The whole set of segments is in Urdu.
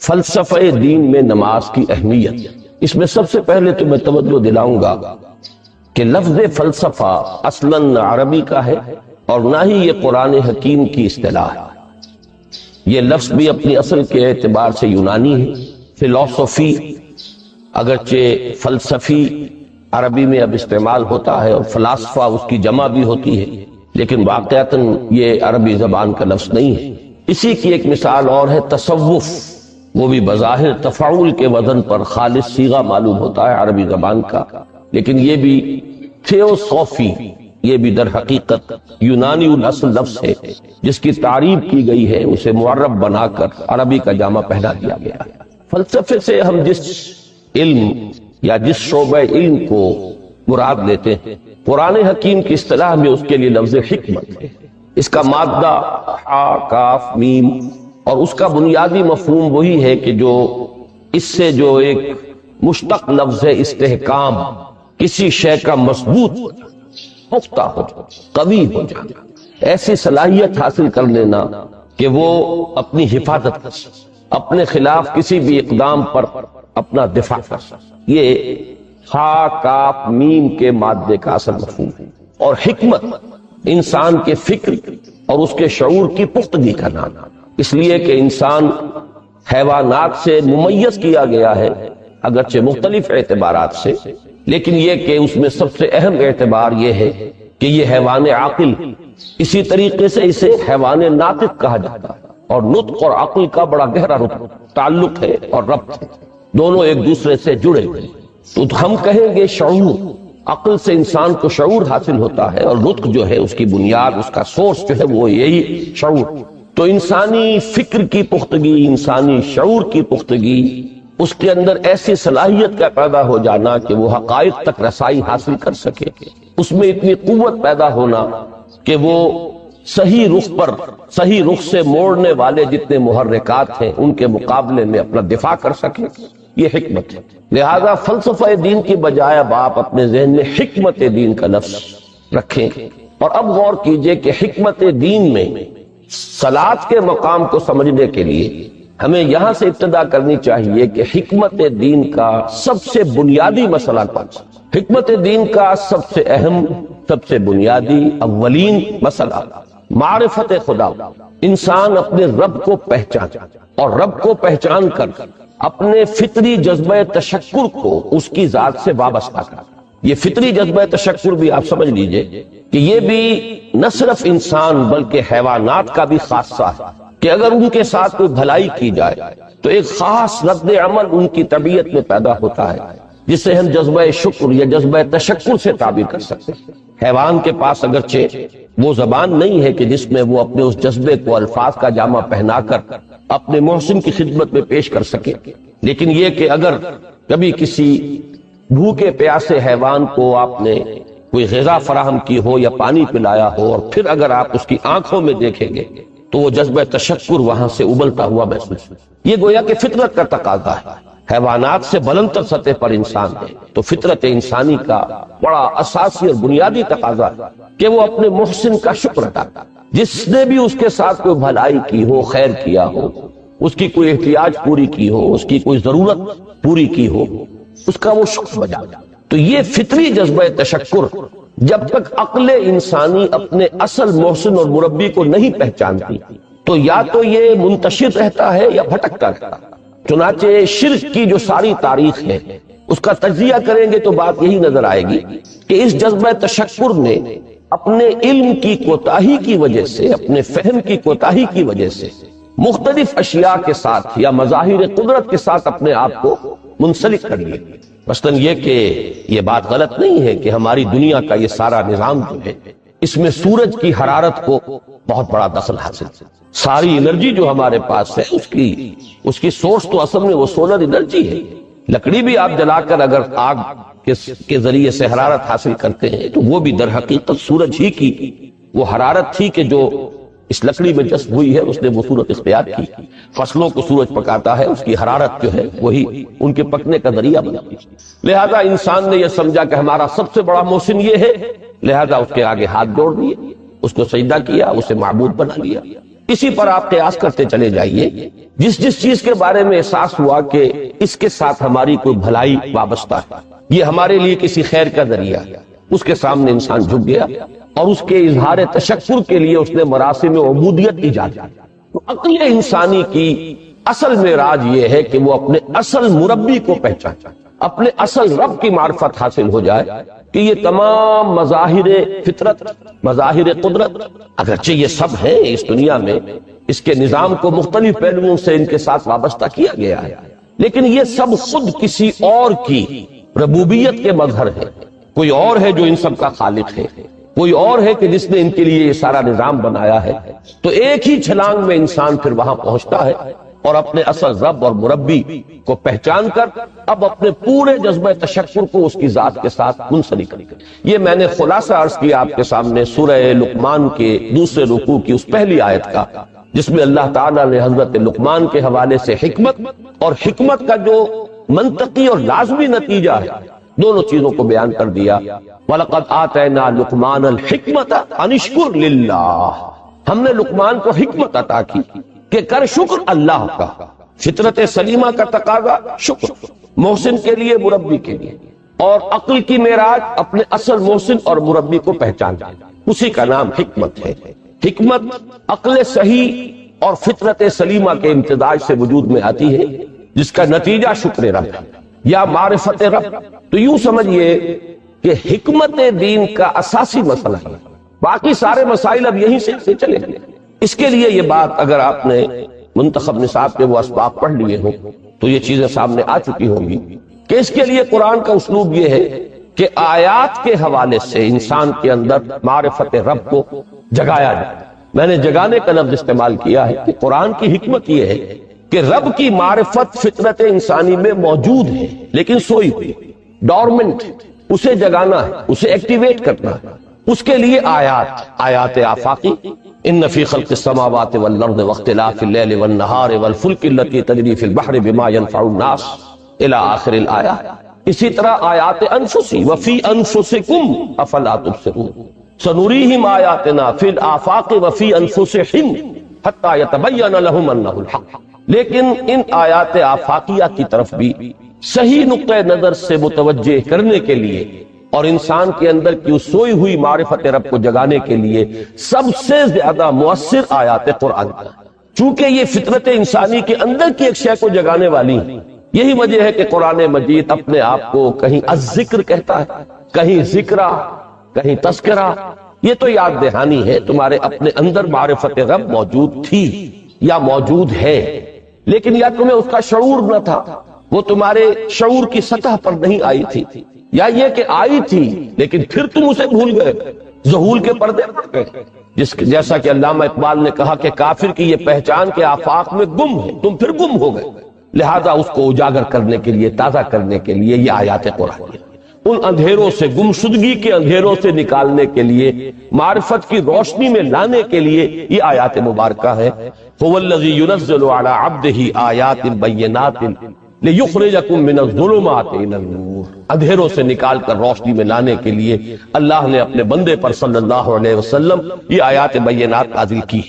فلسفہ دین میں نماز کی اہمیت، اس میں سب سے پہلے تو میں توجہ دلاؤں گا کہ لفظ فلسفہ اصلاً نہ عربی کا ہے اور نہ ہی یہ قرآن حکیم کی اصطلاح ہے۔ یہ لفظ بھی اپنی اصل کے اعتبار سے یونانی ہے۔ فلسفی اگرچہ فلسفی عربی میں اب استعمال ہوتا ہے اور فلاسفہ اس کی جمع بھی ہوتی ہے، لیکن واقعتاً یہ عربی زبان کا لفظ نہیں ہے۔ اسی کی ایک مثال اور ہے تصوف، وہ بھی بظاہر تفاعل کے وزن پر خالص صیغہ معلوم ہوتا ہے عربی زبان کا، لیکن یہ بھی تھیوسوفی، یہ بھی در حقیقت یونانی الاصل لفظ ہے جس کی تعریف کی گئی ہے، اسے معرب بنا کر عربی کا جامہ پہنا دیا گیا ہے۔ فلسفے سے ہم جس علم یا جس شعبہ علم کو مراد لیتے ہیں، قرآن حکیم کی اصطلاح میں اس کے لیے لفظ حکمت ہے۔ اس کا مادہ ہا کاف میم اور اس کا بنیادی مفہوم وہی ہے کہ جو اس سے جو ایک مشتق لفظ ہے استحکام، کسی شے کا مضبوط پختہ ہو جانا، قوی ہو جانا، ایسی صلاحیت حاصل کر لینا کہ وہ اپنی حفاظت کر سکے، اپنے خلاف کسی بھی اقدام پر اپنا دفاع کر سکے۔ یہ ہا کاف میم کے مادے کا اصل مفہوم ہے۔ اور حکمت انسان کے فکر اور اس کے شعور کی پختگی کا نام، اس لیے کہ انسان حیوانات سے ممیز کیا گیا ہے اگرچہ مختلف اعتبارات سے، لیکن یہ کہ اس میں سب سے اہم اعتبار یہ ہے کہ یہ حیوان عاقل، اسی طریقے سے اسے حیوان ناطق کہا جاتا ہے، اور نطق اور عقل کا بڑا گہرا تعلق ہے اور ربط ہے، دونوں ایک دوسرے سے جڑے ہوئے۔ تو ہم کہیں گے شعور، عقل سے انسان کو شعور حاصل ہوتا ہے، اور نطق جو ہے اس کی بنیاد، اس کا سورس جو ہے وہ یہی شعور۔ تو انسانی فکر کی پختگی، انسانی شعور کی پختگی، اس کے اندر ایسی صلاحیت کا پیدا ہو جانا کہ وہ حقائق تک رسائی حاصل کر سکے، اس میں اتنی قوت پیدا ہونا کہ وہ صحیح رخ پر، صحیح رخ سے موڑنے والے جتنے محرکات ہیں ان کے مقابلے میں اپنا دفاع کر سکے، یہ حکمت ہے۔ لہذا فلسفہ دین کی بجائے اب آپ اپنے ذہن میں حکمت دین کا لفظ رکھیں، اور اب غور کیجئے کہ حکمت دین میں صلاۃ کے مقام کو سمجھنے کے لیے ہمیں یہاں سے ابتدا کرنی چاہیے کہ حکمت دین کا سب سے بنیادی مسئلہ کون سا؟ حکمت دین کا سب سے اہم، سب سے بنیادی اولین مسئلہ معرفت خدا، انسان اپنے رب کو پہچان، اور رب کو پہچان کر اپنے فطری جذبہ تشکر کو اس کی ذات سے وابستہ کر۔ یہ فطری جذبہ تشکر بھی آپ سمجھ لیجئے کہ یہ بھی نہ صرف انسان بلکہ حیوانات کا بھی خاصہ ہے کہ اگر ان کے ساتھ کوئی بھلائی کی جائے تو ایک خاص رد عمل ان کی طبیعت میں پیدا ہوتا ہے، جسے ہم جذبہ شکر یا جذبہ تشکر سے تعبیر کر سکتے ہیں۔ حیوان کے پاس اگرچہ وہ زبان نہیں ہے کہ جس میں وہ اپنے اس جذبے کو الفاظ کا جامہ پہنا کر اپنے محسن کی خدمت میں پیش کر سکے، لیکن یہ کہ اگر کبھی کسی بھوکے پیاسے حیوان کو آپ نے کوئی غذا فراہم کی ہو یا پانی پلایا ہو، اور پھر اگر آپ اس کی آنکھوں میں دیکھیں گے تو وہ جذبہ تشکر وہاں سے ابلتا ہوا محسوس، یہ گویا کہ فطرت کا تقاضا ہے۔ حیوانات سے بلندتر سطح پر انسان ہے، تو فطرت انسانی کا بڑا اساسی اور بنیادی تقاضا ہے کہ وہ اپنے محسن کا شکر ادا کرے، جس نے بھی اس کے ساتھ کوئی بھلائی کی ہو، خیر کیا ہو، اس کی کوئی احتیاج پوری کی ہو، اس کی کوئی ضرورت پوری کی ہو، اس کا وہ شکر بجا۔ تو یہ فطری جذبہ تشکر جب تک عقل انسانی اپنے اصل محسن اور مربی کو نہیں پہچانتی تو یا تو یہ منتشر رہتا ہے یا بھٹکتا رہتا ہے۔ چنانچہ شرک کی جو ساری تاریخ ہے اس کا تجزیہ کریں گے تو بات یہی نظر آئے گی کہ اس جذبہ تشکر نے اپنے علم کی کوتاہی کی وجہ سے، اپنے فہم کی کوتاہی کی وجہ سے مختلف اشیاء کے ساتھ یا مظاہر قدرت کے ساتھ اپنے آپ کو منسلک کر لیا۔ مثلاً یہ کہ یہ بات غلط نہیں ہے کہ ہماری دنیا کا یہ سارا نظام جو ہے اس میں سورج کی حرارت کو بہت بڑا دخل حاصل ہے۔ ساری انرجی جو ہمارے پاس ہے اس کی سورس تو اصل میں وہ سولر انرجی ہے۔ لکڑی بھی آپ جلا کر اگر آگ کے ذریعے سے حرارت حاصل کرتے ہیں تو وہ بھی در حقیقت سورج ہی کی وہ حرارت تھی کہ جو اس لکڑی میں جذب ہوئی ہے، اس نے وہ صورت اختیار کی۔ فصلوں کو سورج پکاتا ہے، اس کی حرارت جو ہے وہی ان کے پکنے کا ذریعہ بنتی ہے۔ لہذا انسان نے یہ سمجھا کہ ہمارا سب سے بڑا محسن یہ ہے، لہذا اس کے آگے ہاتھ جوڑ دیے، اس کو سجدہ کیا، اسے معبود بنا لیا۔ اسی پر آپ قیاس کرتے چلے جائیے. جس جس چیز کے بارے میں احساس ہوا کہ اس کے ساتھ ہماری کوئی بھلائی وابستہ ہے، یہ ہمارے لیے کسی خیر کا ذریعہ ہے، اس کے سامنے انسان جھک گیا اور اس کے اظہار تشکر کے لیے اس نے مراسم عبودیت ایجاد کی. تو عقل انسانی کی اصل معراج یہ ہے کہ وہ اپنے اصل مربی کو پہچانے، اپنے اصل رب کی معرفت حاصل ہو جائے کہ یہ تمام مظاہر فطرت، مظاہر قدرت اگرچہ یہ سب ہیں اس دنیا میں، اس کے نظام کو مختلف پہلوؤں سے ان کے ساتھ وابستہ کیا گیا ہے، لیکن یہ سب خود کسی اور کی ربوبیت کے مظہر ہے. کوئی اور ہے جو ان سب کا خالق ہے، کوئی اور ہے کہ جس نے ان کے لیے یہ سارا نظام بنایا ہے. تو ایک ہی چھلانگ میں انسان پھر وہاں پہنچتا ہے اور اپنے اصل رب اور مربی کو پہچان کر اب اپنے پورے جذبہ تشکر کو اس کی ذات کے ساتھ منسلک کرے. یہ میں نے خلاصہ عرض کیا آپ کے سامنے سورہ لقمان کے دوسرے رکوع کی اس پہلی آیت کا، جس میں اللہ تعالیٰ نے حضرت لقمان کے حوالے سے حکمت اور حکمت کا جو منطقی اور لازمی نتیجہ ہے دونوں چیزوں کو بیان کر دیا. وَلَقَدْ آتَيْنَا لُقْمَانَ الْحِكْمَةَ أَنِ اشْكُرْ لِلَّهِ، ہم نے لقمان کو حکمت عطا کی کہ کر شکر اللہ کا. فطرت سلیمہ کا تقاضا شکر، محسن کے لیے مربی کے لیے، اور عقل کی معراج اپنے اصل محسن اور مربی کو پہچاننا، اسی کا نام حکمت ہے. حکمت عقل صحیح اور فطرت سلیمہ کے امتزاج سے وجود میں آتی ہے، جس کا نتیجہ شکر رب یا معرفت رب. تو یوں سمجھئے کہ حکمت دین کا اساسی مسئلہ ہے، باقی سارے مسائل اب یہیں سے چلے گئے. اس کے لیے یہ بات اگر آپ نے منتخب نصاب کے وہ اسباق پڑھ لیے ہوں تو یہ چیزیں سامنے آ چکی ہوں گی کہ اس کے لیے قرآن کا اسلوب یہ ہے کہ آیات کے حوالے سے انسان کے اندر معرفت رب کو جگایا جائے. میں نے جگانے کا لفظ استعمال کیا ہے کہ قرآن کی حکمت یہ ہے کہ رب کی معرفت فطرت انسانی میں موجود ہے لیکن سوئی ہوئی، ڈورمنٹ، اسے جگانا ہے، اسے ایکٹیویٹ کرنا ہے. اس کے لیے آیات آفاقی، ان فی خلق السماوات والارض واختلاف اللیل والنہار والفلک التی تجری فی البحر بما ينفع الناس الی آخر الآیہ. اسی طرح آیات انفسی وفی انفسکم افلا تبصرون سنریہم آیاتنا فی الآفاق وفی انفسہم حتی یتبین لہم انہ الحق. لیکن ان آیات آفاقیہ کی طرف بھی صحیح نقطہ نظر سے متوجہ کرنے کے لیے اور انسان کے اندر کی اس سوئی ہوئی معرفت رب کو جگانے کے لیے سب سے زیادہ مؤثر آیات قرآن کا، چونکہ یہ فطرت انسانی کے اندر کی ایک شے کو جگانے والی ہیں. یہی وجہ ہے کہ قرآن مجید اپنے آپ کو کہیں الذکر کہتا ہے، کہیں ذکرہ، کہیں تذکرہ. یہ تو یاد دہانی ہے تمہارے اپنے اندر معرفت رب موجود تھی یا موجود ہے، لیکن یا تمہیں اس کا شعور نہ تھا، وہ تمہارے شعور کی سطح پر نہیں آئی تھی، یا یہ کہ آئی تھی لیکن پھر تم اسے بھول گئے، ذہول کے پردے پڑ گئے. جیسا کہ علامہ اقبال نے کہا کہ کافر کی یہ پہچان کے آفاق میں گم ہے، تم پھر گم ہو گئے. لہذا اس کو اجاگر کرنے کے لیے، تازہ کرنے کے لیے یہ آیات قرآن ہے. ان اندھیروں سے، گمشدگی کے اندھیروں سے نکالنے کے لیے، معرفت کی روشنی میں لانے کے لیے یہ آیات مبارکہ ہے. هو الذی ينزل على عبده آیات بینات لِيُخْرِجَكُم مِّنَ الظُّلُمَاتِ إِلَى النُّورِ. اندھیروں سے نکال کر روشنی میں لانے کے لیے اللہ نے اپنے بندے پر صلی اللہ علیہ وسلم یہ آیات بینات نازل کی.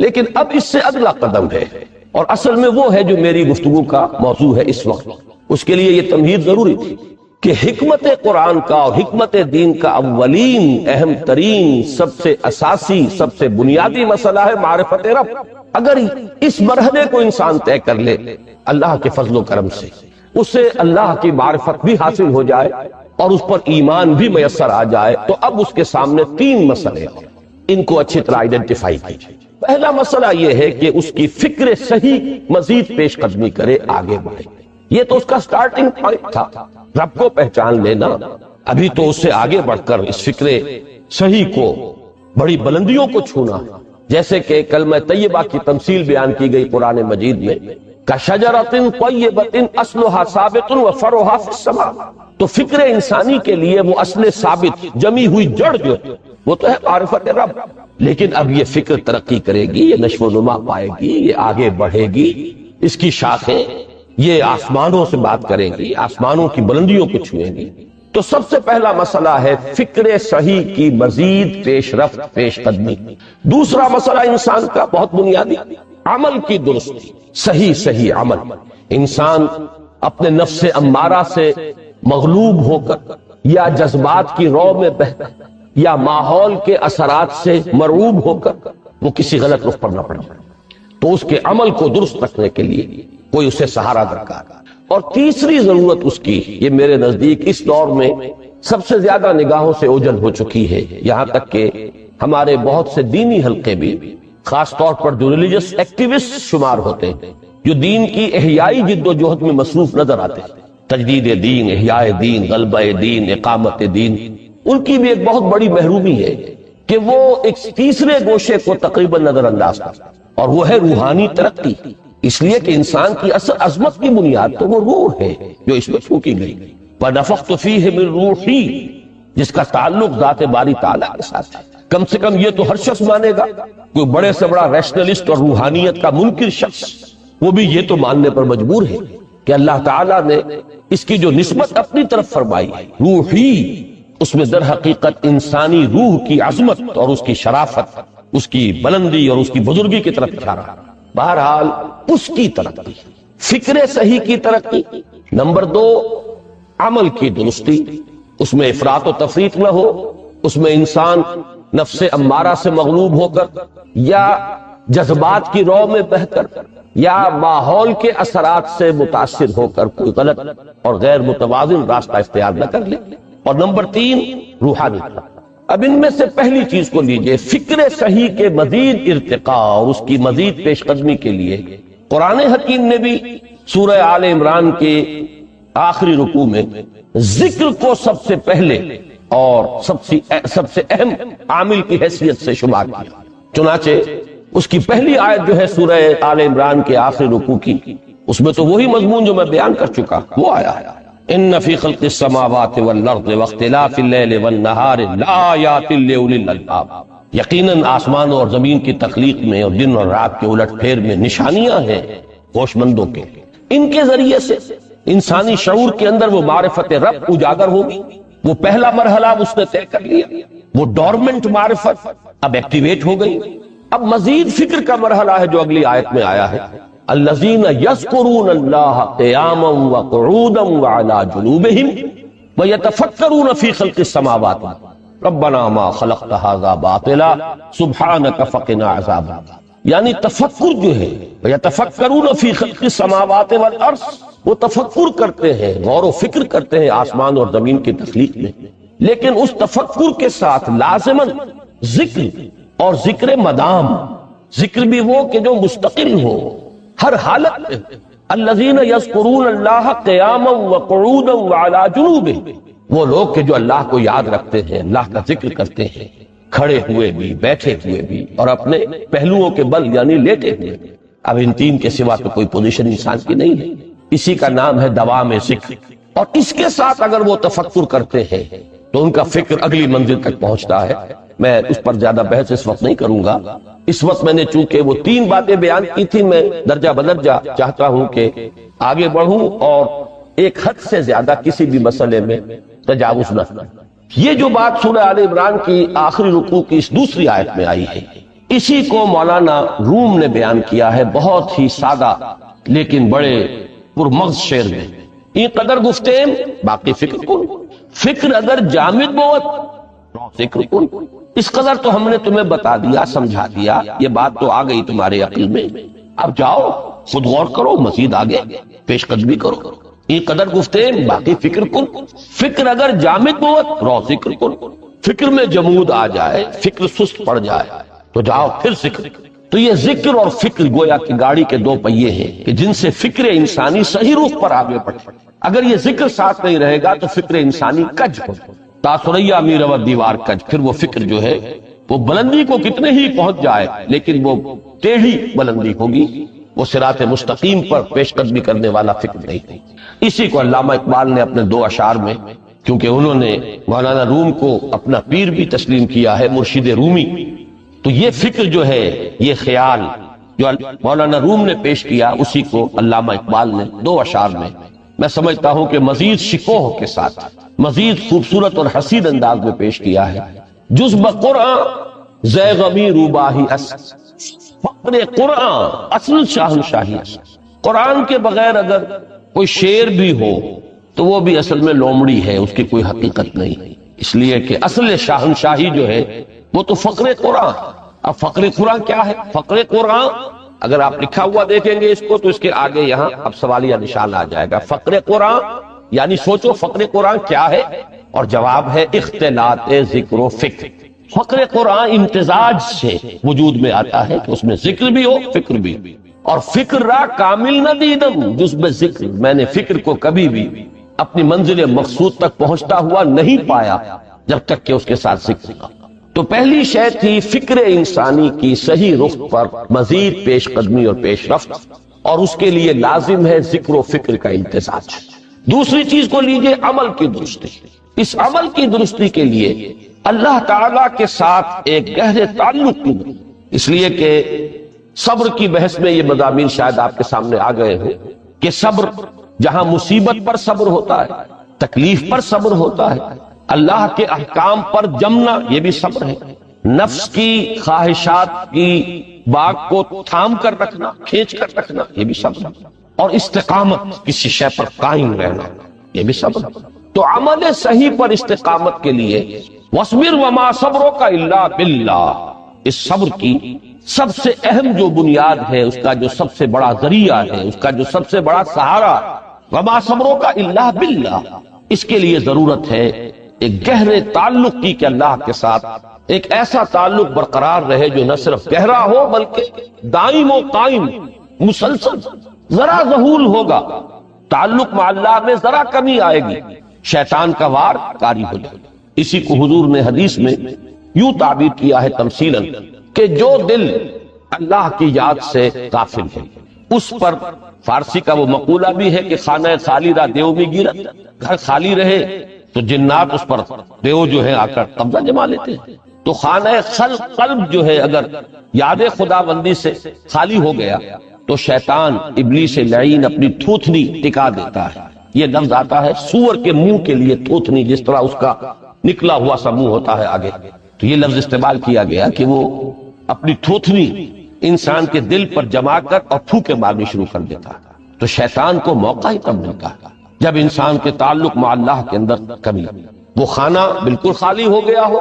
لیکن اب اس سے اگلا قدم ہے اور اصل میں وہ ہے جو میری گفتگو کا موضوع ہے اس وقت. اس کے لیے یہ تمہید ضروری تھی کہ حکمت قرآن کا اور حکمت دین کا اولین، اہم ترین، سب سے اساسی، سب سے بنیادی مسئلہ ہے معرفت رب. اگر اس مرحلے کو انسان طے کر لے اللہ کے فضل و کرم سے، اسے اللہ کی معرفت بھی حاصل ہو جائے اور اس پر ایمان بھی میسر آ جائے، تو اب اس کے سامنے تین مسئلے ہیں، ان کو اچھی طرح آئیڈینٹیفائی کیجیے. پہلا مسئلہ یہ ہے کہ اس کی فکر صحیح مزید پیش قدمی کرے، آگے بڑھے. یہ تو اس کا سٹارٹنگ پوائنٹ تھا، رب کو پہچان لینا. ابھی تو اس سے آگے بڑھ کر اس فکر صحیح کو، بڑی بلندیوں کو چھونا، جیسے کہ کلمہ طیبہ کی تمثیل بیان کی گئی قرآن مجید میں، کَشَجَرَةٍ طَيِّبَةٍ أَصْلُهَا ثَابِتٌ وَفَرْعُهَا فِي السَّمَاءِ. تو فکر انسانی کے لیے وہ اصل ثابت، جمی ہوئی جڑ جو وہ تو ہے معرفت رب. لیکن اب یہ فکر ترقی کرے گی، یہ نشو و نما پائے گی، یہ آگے بڑھے گی، اس کی شاخیں یہ آسمانوں سے بات کریں گی، آسمانوں کی بلندیوں کو چھوئیں گی. تو سب سے پہلا مسئلہ ہے فکر صحیح کی مزید پیش رفت، پیش قدمی۔ دوسرا مسئلہ انسان کا بہت بنیادی، عمل کی درستی، صحیح عمل۔ انسان اپنے نفس امارہ سے مغلوب ہو کر یا جذبات کی رو میں بہہ کر یا ماحول کے اثرات سے مرعوب ہو کر وہ کسی غلط رخ پر نہ پڑے، تو اس کے عمل کو درست رکھنے کے لیے کوئی اسے سہارا درکار۔ اور تیسری ضرورت اس کی، یہ میرے نزدیک اس دور میں سب سے زیادہ نگاہوں سے اوجھل ہو چکی ہے، یہاں تک کہ ہمارے بہت سے دینی حلقے بھی، خاص طور پر جو ریلیجس ایکٹیوسٹ شمار ہوتے ہیں، جو دین کی احیائی جد و جہد میں مصروف نظر آتے ہیں، تجدید دین، احیاء دین، غلبہ دین، اقامت دین، ان کی بھی ایک بہت بڑی محرومی ہے کہ وہ ایک تیسرے گوشے کو تقریباً نظر انداز کرتے ہیں، اور وہ ہے روحانی ترقی۔ اس لیے کہ انسان کی اصل عظمت کی بنیاد تو وہ روح ہے جو اس میں پھونکی گئی، وَنَفَخْتُ فِيهِ مِن رُوحِي، جس کا تعلق ذات باری تعالیٰ کے ساتھ ہے۔ کم سے کم یہ تو ہر شخص مانے گا، کوئی بڑے سے بڑا ریشنلسٹ اور روحانیت کا منکر شخص وہ بھی یہ تو ماننے پر مجبور ہے کہ اللہ تعالیٰ نے اس کی جو نسبت اپنی طرف فرمائی ہے روحی، اس میں در حقیقت انسانی روح کی عظمت اور اس کی شرافت، اس کی بلندی اور اس کی بزرگی کی طرف اشارہ۔ بہرحال اس کی ترقی، فکر صحیح کی ترقی۔ نمبر 2، عمل کی درستی، اس میں افراط و تفریط نہ ہو، اس میں انسان نفس امارہ سے مغلوب ہو کر یا جذبات کی رو میں بہہ کر یا ماحول کے اثرات سے متاثر ہو کر کوئی غلط اور غیر متوازن راستہ اختیار نہ کر لے۔ اور نمبر 3، روحانی۔ اب ان میں سے پہلی چیز کو لیجئے، فکر صحیح کے مزید ارتقاء اور اس کی مزید پیش قدمی کے لیے قرآن حکیم نے بھی سورہ آل عمران کے آخری رکوع میں ذکر کو سب سے پہلے اور سب سے اہم عامل کی حیثیت سے شمار کیا۔ چنانچہ اس کی پہلی آیت جو ہے سورہ آل عمران کے آخری رکوع کی، اس میں تو وہی مضمون جو میں بیان کر چکا وہ آیا ہے، ان فی خلق السماوات والارض واختلاف اللیل والنہار لآیات لأولی الالباب، یقیناً آسمان اور زمین کی تخلیق میں اور دن اور رات کے الٹ پھیر میں نشانیاں ہیں ہوش مندوں کے۔ ان کے ذریعے سے انسانی شعور کے اندر وہ معرفت رب اجاگر ہوگی۔ وہ پہلا مرحلہ اس نے طے کر لیا، وہ ڈورمنٹ معرفت اب ایکٹیویٹ ہو گئی۔ اب مزید فکر کا مرحلہ ہے جو اگلی آیت میں آیا ہے، الذین یذکرون اللہ قیاما وقعودا وعلی جنوبہم ویتفکرون فی خلق السماوات ربنا ما خلقت ھذا باطلا سبحانک فقنا عذاب النار۔ یعنی تفکر جو ہے، یتفکرون فی خلق السماوات والارض، وہ تفکر کرتے ہیں، غور و فکر کرتے ہیں آسمان اور زمین کی تخلیق میں، لیکن اس تفکر کے ساتھ لازماً ذکر، اور ذکر مدام، ذکر بھی وہ کہ جو مستقل ہو ہر حالت میں۔ الذین یذکرون اللہ قیاما وقعودا وعلی جنوبہم، وہ لوگ کہ جو اللہ کو یاد رکھتے ہیں، اللہ کا ذکر کرتے ہیں، کھڑے ہوئے بھی، بیٹھے ہوئے بھی، اور اپنے پہلوؤں کے بل یعنی لیٹے ہوئے بھی۔ اب ان تین کے سوا تو کوئی پوزیشن انسان کی نہیں ہے، اسی کا نام ہے دوام ذکر۔ اور اس کے ساتھ اگر وہ تفکر کرتے ہیں تو ان کا فکر اگلی منزل تک پہنچتا ہے۔ میں اس پر زیادہ بحث اس وقت نہیں کروں گا، اس وقت میں نے چونکہ وہ 3 باتیں بیان کی تھی، میں درجہ بدرجہ چاہتا ہوں کہ آگے بڑھوں اور ایک حد سے زیادہ کسی بھی مسئلے میں تجاوز نہ کروں۔ یہ جو بات سورہ آل عمران کی آخری رکوع کی اس دوسری آیت میں آئی ہے، اسی کو مولانا روم نے بیان کیا ہے بہت ہی سادہ لیکن بڑے پرمغز شعر میں، این قدر گفتیم باقی فکر کن، فکر اگر جامد بوت فکر کن۔ اس قدر تو ہم نے تمہیں بتا دیا، سمجھا دیا، یہ بات تو آ گئی تمہارے عقل میں، اب جاؤ خود غور کرو، مزید آگے پیش قدمی کرو۔ این قدر گفتیم باقی فکر کن، فکر اگر جامد بوت رو ذکر کن، فکر میں جمود آ جائے، فکر سست پڑ جائے تو جاؤ پھر ذکر۔ تو یہ ذکر اور فکر گویا کہ گاڑی کے 2 پہیے ہیں کہ جن سے فکر انسانی صحیح رخ پر آگے بڑھے۔ اگر یہ ذکر ساتھ نہیں رہے گا تو فکر انسانی کج ہو، تاثریا میرا دیوار کج، پھر وہ فکر جو ہے وہ بلندی کو کتنے ہی پہنچ جائے لیکن وہ ٹیڑھی بلندی ہوگی، وہ صراط مستقیم پر پیش قدمی کرنے والا فکر نہیں۔ اسی کو علامہ اقبال نے اپنے 2 اشعار میں، کیونکہ انہوں نے مولانا روم کو اپنا پیر بھی تسلیم کیا ہے، مرشد رومی، تو یہ فکر جو ہے، یہ خیال جو مولانا روم نے پیش کیا، اسی کو علامہ اقبال نے 2 اشعار میں میں سمجھتا ہوں کہ مزید شکوہ کے ساتھ مزید خوبصورت اور حسین انداز میں پیش کیا ہے۔ جزب قرآن زیغمی روباہی فقر قرآن اصل شاہنشاہی۔ قرآن کے بغیر اگر کوئی شعر بھی ہو تو وہ بھی اصل میں لومڑی ہے، اس کی کوئی حقیقت نہیں، اس لیے کہ اصل شاہنشاہی جو ہے وہ تو فقر قرآن۔ اب فقر قرآن کیا ہے؟ فقر قرآن اگر آپ لکھا ہوا دیکھیں گے اس کو تو اس کے آگے یہاں اب سوالیہ نشان آ جائے گا۔ فقر قرآن یعنی سوچو فقر قرآن کیا ہے، اور جواب ہے اختلاط ذکر و فکر۔ فقر قرآن امتزاج سے وجود میں آتا ہے کہ اس میں ذکر بھی ہو فکر بھی، اور فکر را کامل نہ دیدم جز بے ذکر، میں نے فکر کو کبھی بھی اپنی منزل مقصود تک پہنچتا ہوا نہیں پایا جب تک کہ اس کے ساتھ ذکر نہ۔ تو پہلی شے تھی فکر انسانی کی صحیح رخ پر مزید پیش قدمی اور پیش رفت، اور اس کے لیے لازم ہے ذکر و فکر کا امتزاج۔ دوسری چیز کو لیجئے عمل کی درستی۔ اس عمل کی درستی کے لیے اللہ تعالیٰ کے ساتھ ایک گہرے تعلق کی ضرورت، اس لیے کہ صبر کی بحث میں یہ مضامین شاید آپ کے سامنے آ گئے ہوں کہ صبر جہاں مصیبت پر صبر ہوتا ہے، تکلیف پر صبر ہوتا ہے، اللہ کے احکام پر جمنا یہ بھی صبر ہے، نفس کی خواہشات کی باغ کو تھام کر رکھنا، کھینچ کر رکھنا یہ بھی صبر ہے، اور استقامت کسی شے پر قائم رہنا یہ بھی صبر ہے۔ تو عمل صحیح پر استقامت کے لیے وَاصْبِرْ وَمَا صَبْرُكَ إِلَّا بِاللَّهِ، اس صبر کی سب سے اہم جو بنیاد ہے، اس کا جو سب سے بڑا ذریعہ ہے، اس کا جو سب سے بڑا سہارا، وَمَا صَبْرُكَ إِلَّا بِاللَّهِ، اس کے لیے ضرورت ہے ایک گہرے تعلق کی کہ اللہ کے ساتھ ایک ایسا تعلق برقرار رہے جو نہ صرف گہرا ہو بلکہ دائم و قائم مسلسل۔ ذرا ظہول ہوگا تعلق مع اللہ میں، ذرا کمی آئے گی شیطان کا وار کاری ہو جائے۔ اسی کو حضور نے حدیث میں یوں تعبیر کیا ہے تمثیلاً کہ جو دل اللہ کی یاد سے غافل ہے اس پر، فارسی کا وہ مقولہ بھی ہے کہ خانہ خالی را دیو میں گیرت، گھر خالی رہے تو جنات اس پر دیو جو ہے آ کر قبضہ جما لیتے ہیں۔ تو خانہ قلب جو ہے اگر یاد خدا بندی سے خالی ہو گیا تو شیطان ابلیس لعین اپنی تھوتنی ٹکا دیتا ہے۔ یہ لفظ آتا ہے سور کے منہ کے لیے تھوتنی، جس طرح اس کا نکلا ہوا سا منہ ہوتا ہے آگے، تو یہ لفظ استعمال کیا گیا کہ وہ اپنی تھوتنی انسان کے دل پر جما کر اور پھوکے مارنی شروع کر دیتا ہے۔ تو شیطان کو موقع ہی تب ملتا ہے جب انسان کے تعلق مع اللہ کے اندر کمی، وہ خانہ بالکل خالی ہو گیا ہو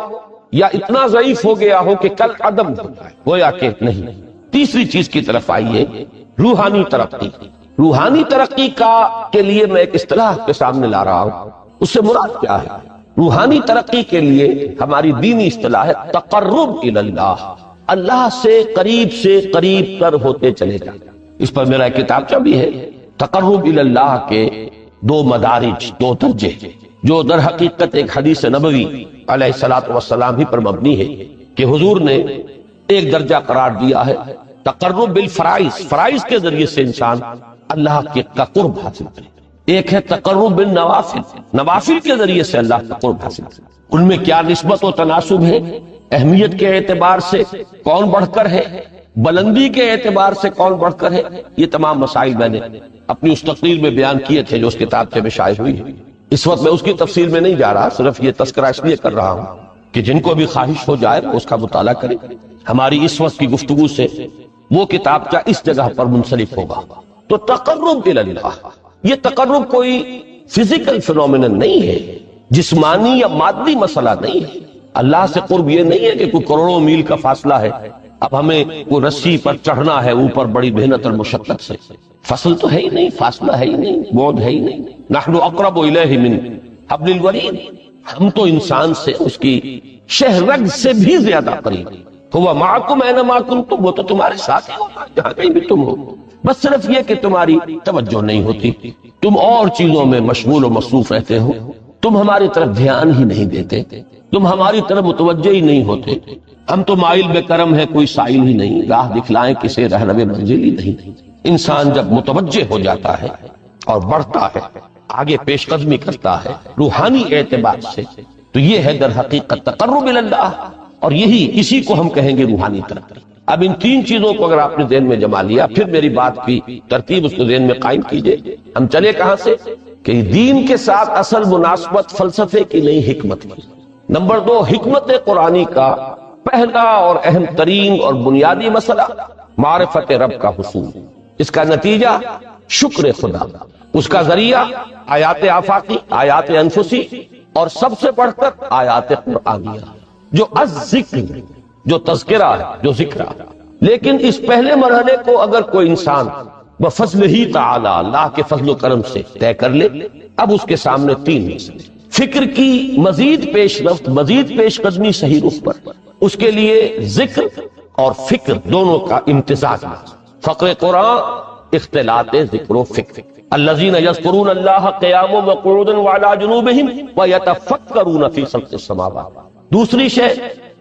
یا اتنا ضعیف ہو گیا ہو کہ کل عدم ہوتا ہے، گویا کہ نہیں۔ تیسری چیز کی طرف آئیے، روحانی ترقی۔ روحانی ترقی کے لیے میں ایک اصطلاح کے سامنے لا رہا ہوں، اس سے مراد کیا ہے؟ روحانی ترقی کے لیے ہماری دینی اصطلاح ہے تقرب الی اللہ، اللہ سے قریب تر ہوتے چلے جائیں۔ اس پر میرا ایک کتابچہ بھی ہے، تقرب الی اللہ کے دو مدارج، دو درجے، جو در حقیقت ایک حدیث نبوی علیہ الصلوۃ والسلام ہی پر مبنی ہے کہ حضور نے ایک درجہ قرار دیا ہے تقرب بالفرائض، فرائض کے ذریعے سے انسان اللہ کے قرب حاصل کرے۔ ایک ہے تقرب بالنوافل، نوافل کے ذریعے سے اللہ کا قرب حاصل کرے۔ ان میں کیا نسبت و تناسب ہے؟ اہمیت کے اعتبار سے کون بڑھ کر ہے، بلندی کے اعتبار سے کون بڑھ کر ہے، یہ تمام مسائل میں نے اپنی اس تقریر میں بیان کیے تھے جو اس کتاب سے شائع ہوئی ہے۔ اس وقت میں اس کی تفصیل میں نہیں جا رہا، صرف یہ تذکرہ اس لیے کر رہا ہوں کہ جن کو بھی خواہش ہو جائے اس کا مطالعہ کرے۔ ہماری اس وقت کی گفتگو سے وہ کتابچہ اس جگہ پر منسلک ہوگا۔ تو تقرب الی اللہ، یہ تقرب کوئی فزیکل فینومینن نہیں ہے، جسمانی یا مادی مسئلہ نہیں ہے۔ اللہ سے قرب یہ نہیں ہے کہ کوئی کروڑوں میل کا فاصلہ ہے، اب ہمیں کوئی رسی پر چڑھنا ہے اوپر بڑی محنت اور مشقت سے، فصل تو ہے ہی نہیں، فاصلہ ہے ہی نہیں، بعد ہے ہی نہیں۔ نحن اقرب الیہ من حبل الورید، ہم تو انسان سے اس کی شہرگ سے بھی زیادہ قریب۔ هو معکم اینما کنتم، وہ تو تمہارے ساتھ ہی ہوتا ہے جہاں کہیں بھی تم ہو، بس صرف یہ کہ تمہاری توجہ نہیں ہوتی، تم اور چیزوں میں مشغول و مصروف رہتے ہو، تم ہماری طرف دھیان ہی نہیں دیتے، تم ہماری طرف متوجہ ہی نہیں ہوتے۔ ہم تو مائل بے کرم ہے، کوئی سائل ہی نہیں، راہ دکھلائیں کسے رہنو منزل ہی نہیں۔ انسان جب متوجہ ہو جاتا ہے اور بڑھتا ہے، آگے پیش قدمی کرتا ہے روحانی اعتبار سے، تو یہ ہے در حقیقت تقرب الی اللہ، اور اسی کو ہم کہیں گے روحانی ترقی۔ اب ان تین چیزوں کو اگر آپ نے ذہن میں جما لیا، پھر میری بات کی ترتیب اس کو ذہن میں قائم کیجئے۔ ہم چلے کہاں سے؟ کہ دین کے ساتھ اصل مناسبت فلسفے کی نہیں، حکمت کی۔ نمبر دو، حکمت قرآنی کا پہلا اور اہم ترین اور بنیادی مسئلہ معرفت رب کا حصول، اس کا نتیجہ شکر خدا، اس کا ذریعہ آیات آفاقی، آیات انفسی، اور سب سے بڑھ کر آیات قرآنیہ جو الذکر، جو تذکرہ ہے، جو ذکر ہے۔ لیکن اس پہلے مرحلے کو اگر کوئی انسان بفضل ہی تعالی، اللہ کے فضل و کرم سے طے کر لے، اب اس کے سامنے تین مسئلے، فکر کی مزید پیش رفت، مزید پیش قدمی صحیح رخ پر، اس کے لیے ذکر اور فکر دونوں کا امتزاج ہے۔ فقر قرآن اختلاط ذکر و فکر، الذین یذکرون اللہ قیاما وقعودا وعلی جنوبہم ویتفکرون فی خلق السماوات۔ دوسری شے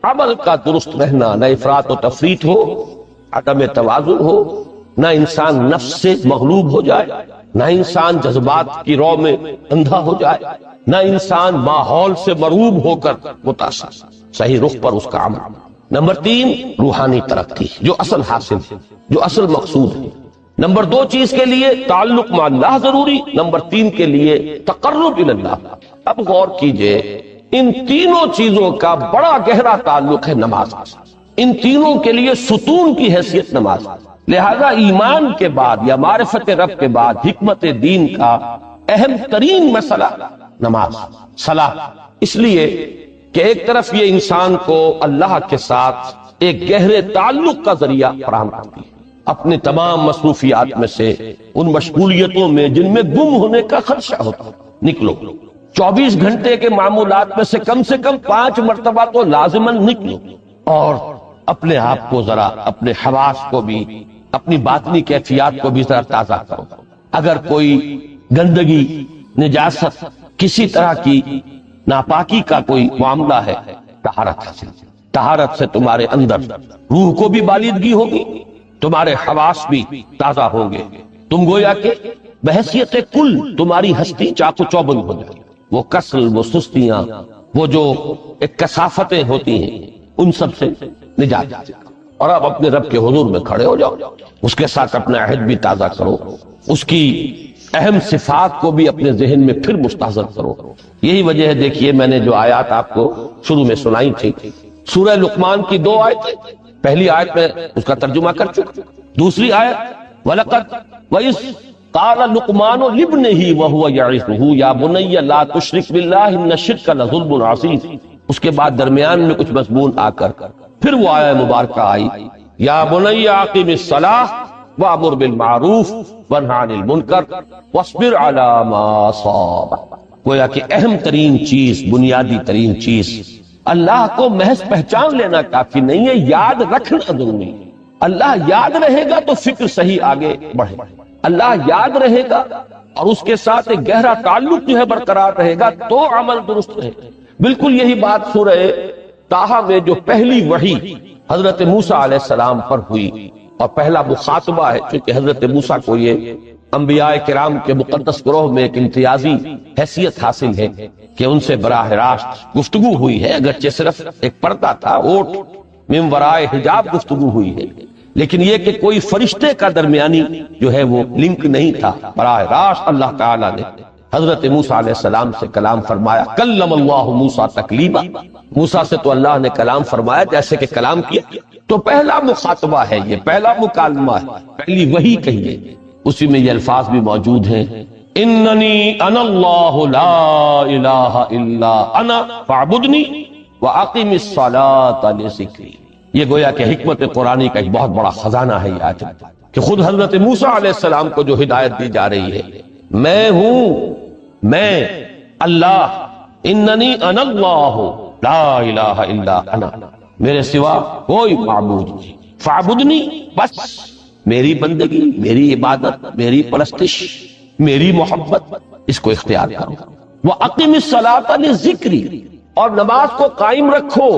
عمل کا درست رہنا، نہ افراط و تفریط ہو، عدم توازن ہو، نہ انسان نفس سے مغلوب ہو جائے، نہ انسان جذبات کی رو میں اندھا ہو جائے، نہ انسان ماحول سے مروب ہو کر متاثر، صحیح رخ پر اس کا عمل۔ نمبر تین، روحانی ترقی جو اصل حاصل ہے، جو اصل مقصود ہے۔ نمبر دو چیز کے لیے تعلق مع اللہ ضروری، نمبر تین کے لیے تقرب الی اللہ۔ اب غور کیجئے، ان تینوں چیزوں کا بڑا گہرا تعلق ہے نماز، ان تینوں کے لیے ستون کی حیثیت نماز۔ لہذا ایمان کے بعد یا معرفت رب کے بعد حکمت دین کا اہم ترین مسئلہ نماز، صلاۃ، اس لیے کہ ایک طرف یہ انسان کو اللہ کے ساتھ ایک گہرے تعلق کا ذریعہ فراہم کرتی ہے، اپنے تمام مصروفیات میں سے، ان مشغولیتوں میں جن میں گم ہونے کا خدشہ ہوتا ہے، نکلو۔ 24 گھنٹے کے معمولات میں سے کم 5 مرتبہ تو لازماً نکلو، اور اپنے آپ کو ذرا، اپنے حواس کو بھی، اپنی باطنی کیفیات کو بھی ذرا تازہ کرو۔ اگر کوئی گندگی، نجاست، کسی طرح کی ناپاکی کا کوئی معاملہ ہے، طہارت حاصل، طہارت سے تمہارے اندر روح کو بھی بالیدگی ہوگی، تمہارے حواس بھی تازہ ہوں گے، تم گویا کہ بحیثیت کل تمہاری ہستی چاق و چوبند ہو جائے، وہ کسل، وہ سستیاں، وہ جو ایک کثافتیں ہوتی ہیں، ان سب سے نجات جائے، اور اب اپنے رب کے حضور میں کھڑے ہو جاؤ، اس کے ساتھ اپنا عہد بھی تازہ کرو، اس کی اہم صفات کو بھی اپنے ذہن میں پھر مستحضر کرو۔ یہی وجہ ہے، دیکھیے میں نے جو آیات آپ کو شروع میں سنائی تھی، سورہ لقمان کی 2 آیتیں، پہلی آیت میں اس کا ترجمہ کر چکا، دوسری آیت وَلَقَدْ وَإِذْ قَالَ لُقْمَانُ لِابْنِهِ وَهُوَ يَعِظُهُ يَا بُنَيَّ لَا تُشْرِكْ بِاللَّهِ إِنَّ الشِّرْكَ لَظُلْمٌ عَظِيمٌ۔ اس کے بعد درمیان میں کچھ مضمون آ کر پھر وہ آیہ مبارکہ آئی، یا بنی اقم الصلاۃ وامر بالمعروف وانہ عن المنکر واصبر علی ما اصابک۔ گویا کہ اہم ترین چیز، بنیادی ترین چیز، اللہ کو محض پہچان لینا کافی نہیں ہے، یاد رکھنا ضروری ہے۔ اللہ یاد رہے گا تو فکر صحیح آگے بڑھے، اللہ یاد رہے گا اور اس کے ساتھ ایک گہرا تعلق جو ہے برقرار رہے گا تو عمل درست رہے گا۔ بالکل یہی بات سورہ طٰہٰ میں جو پہلی وحی حضرت موسیٰ علیہ السلام پر ہوئی، اور پہلا مخاطبہ ہے، چونکہ حضرت موسیٰ کو یہ انبیاء کرام کے مقدس گروہ میں ایک امتیازی حیثیت حاصل ہے کہ ان سے براہ راست گفتگو ہوئی ہے، اگرچہ صرف ایک پردہ تھا، اوٹ من ورائے حجاب گفتگو ہوئی ہے، لیکن یہ کہ کوئی فرشتے کا درمیانی جو ہے وہ لنک نہیں تھا، براہ راست اللہ تعالیٰ نے حضرت موسیٰ علیہ السلام سے کلام فرمایا۔ کلم اللہ موسیٰ تکلیما، موسیٰ سے تو اللہ نے کلام فرمایا جیسے کہ کلام کیا، تو پہلا مخاطبہ ہے، یہ پہلا مکالمہ ہے، پہلی وحی کہیے، اسی میں یہ الفاظ بھی موجود ہیں، اننی انا اللہ لا الہ الا انا فاعبدنی واقم الصلاۃ لذکری۔ یہ گویا کہ حکمت قرآنی کا ایک بہت بڑا خزانہ ہے یہ آیت، کہ خود حضرت موسیٰ علیہ السلام کو جو ہدایت دی جا رہی ہے، میں ہوں، میں اللہ، اننی انا اللہ لا الہ الا انا، میرے سوا کوئی معبود نہیں، فاعبدنی، بس میری بندگی، میری عبادت، میری پرستش، میری محبت، اس کو اختیار کرو۔ وَأَقِمِ الصَّلَاةَ لِذِكْرِي، اور نماز کو قائم رکھو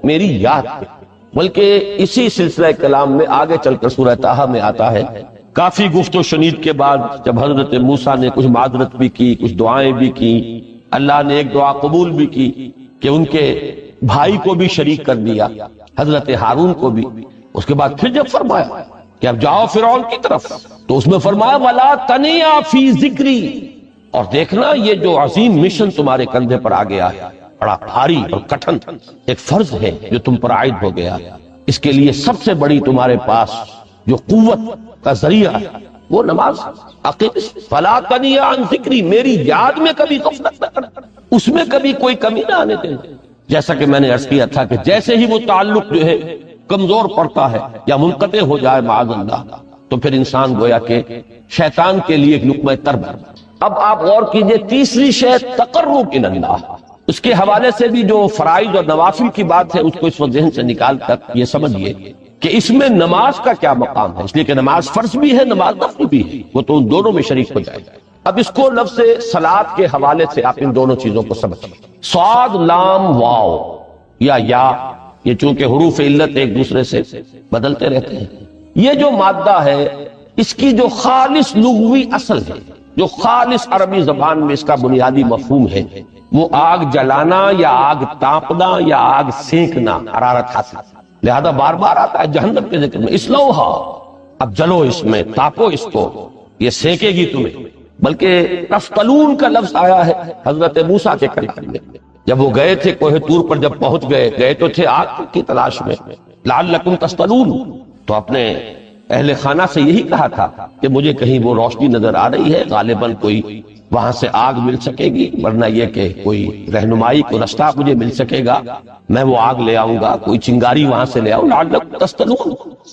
میری یاد پہ۔ بلکہ اسی سلسلہ کلام میں آگے چل کر سورہ طٰہٰ میں آتا ہے، کافی گفت و شنید کے بعد جب حضرت موسیٰ نے کچھ معذرت بھی کی، کچھ دعائیں بھی کی، اللہ نے ایک دعا قبول بھی کی کہ ان کے بھائی کو بھی شریک کر دیا، حضرت ہارون کو بھی۔ اس کے بعد پھر جب فرمایا کہ اب جاؤ فرعون کی طرف، تو اس میں فرمایا وَلَا تَنِيَا فِي ذِكْرِي، اور دیکھنا یہ جو عظیم مشن تمہارے کندھے پر آ گیا ہے، بڑا بھاری اور کٹھن ایک فرض ہے جو تم پر عائد ہو گیا، اس کے لیے سب سے بڑی تمہارے پاس جو قوت کا ذریعہ ہے وہ نماز۔ فلا تنی عن ذکری، میری یاد میں کبھی غفلت نہ کرنا، اس میں کبھی کوئی کمی نہ آنے دینا۔ جیسا کہ میں نے عرض کیا تھا کہ جیسے ہی وہ تعلق جو ہے کمزور پڑتا ہے یا منقطع ہو جائے معاذ اللہ، تو پھر انسان گویا کہ شیطان کے لیے ایک لقمہ ترب۔ اب آپ غور کیجئے، تیسری شے تقرب الی اللہ، اس کے حوالے سے بھی جو فرائض اور نوافل کی بات ہے اس کو اس وقت ذہن سے نکال کر یہ سمجھیے کہ اس میں نماز کا کیا مقام ہے، اس لیے کہ نماز فرض بھی ہے، نماز نفل بھی ہے، وہ تو ان دونوں میں شریک ہو جائے گا۔ اب اس کو لفظ صلاۃ کے حوالے سے آپ ان دونوں چیزوں کو سمجھیں۔ صاد لام واو یا یہ چونکہ حروف علت ایک دوسرے سے بدلتے رہتے ہیں، یہ جو مادہ ہے اس کی جو خالص لغوی اصل ہے، جو خالص عربی زبان میں اس کا بنیادی مفہوم ہے، وہ آگ جلانا یا آگ تاپنا یا آگ سینکنا، حرارت حاصل۔ لہذا بار بار آتا ہے جہنم کے ذکر میں، اسلوہا، اب جلو اس میں، تاپو اس کو، یہ سینکے گی تمہیں۔ بلکہ تفتلون کا لفظ آیا ہے حضرت موسیٰ کے کلام میں، جب وہ گئے تھے کوہ طور پر، جب پہنچ گئے تو تھے آگ کی تلاش میں، لعلکم تفتلون، تو اپنے اہل خانہ سے یہی کہا تھا کہ مجھے کہیں وہ روشنی نظر آ رہی ہے، غالباً کوئی وہاں سے آگ مل سکے گی، ورنہ یہ کہ کوئی رہنمائی کو رستہ مجھے مل سکے گا، میں وہ آگ لے آؤں گا، کوئی چنگاری وہاں سے لے آؤں، لعلکم تفتلون،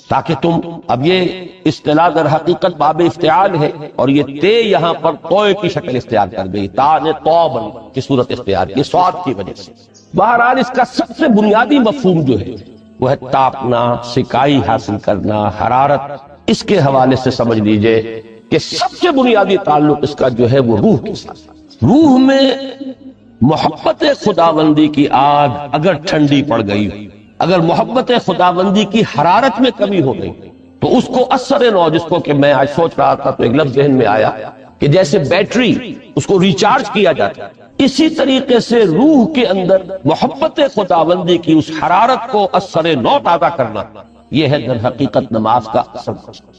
تاکہ تم۔ اب یہ اصطلاح در حقیقت باب افتعال ہے، اور یہ تے یہاں پر توئے کی شکل اختیار کر گئی، تا نے توبن کی صورت اختیار کی سواد کی وجہ سے۔ بہرحال اس کا سب سے بنیادی مفہوم جو ہے وہ ہے تاپنا، سکائی حاصل کرنا، حرارت۔ اس کے حوالے سے سمجھ لیجئے کہ سب سے بنیادی تعلق اس کا جو ہے وہ روح کے ساتھ۔ روح میں محبت خداوندی کی آگ اگر ٹھنڈی پڑ گئی، اگر محبت خداوندی کی حرارت میں کمی ہو گئی، تو اس کو اثر نو، جس کو کہ میں آج سوچ رہا تھا تو ایک لفظ ذہن میں آیا کہ جیسے بیٹری اس کو ریچارج کیا جاتا ہے، اسی طریقے سے روح کے اندر محبت خداوندی کی اس حرارت کو اثر نو تازہ کرنا، یہ ہے در حقیقت نماز کا اصل۔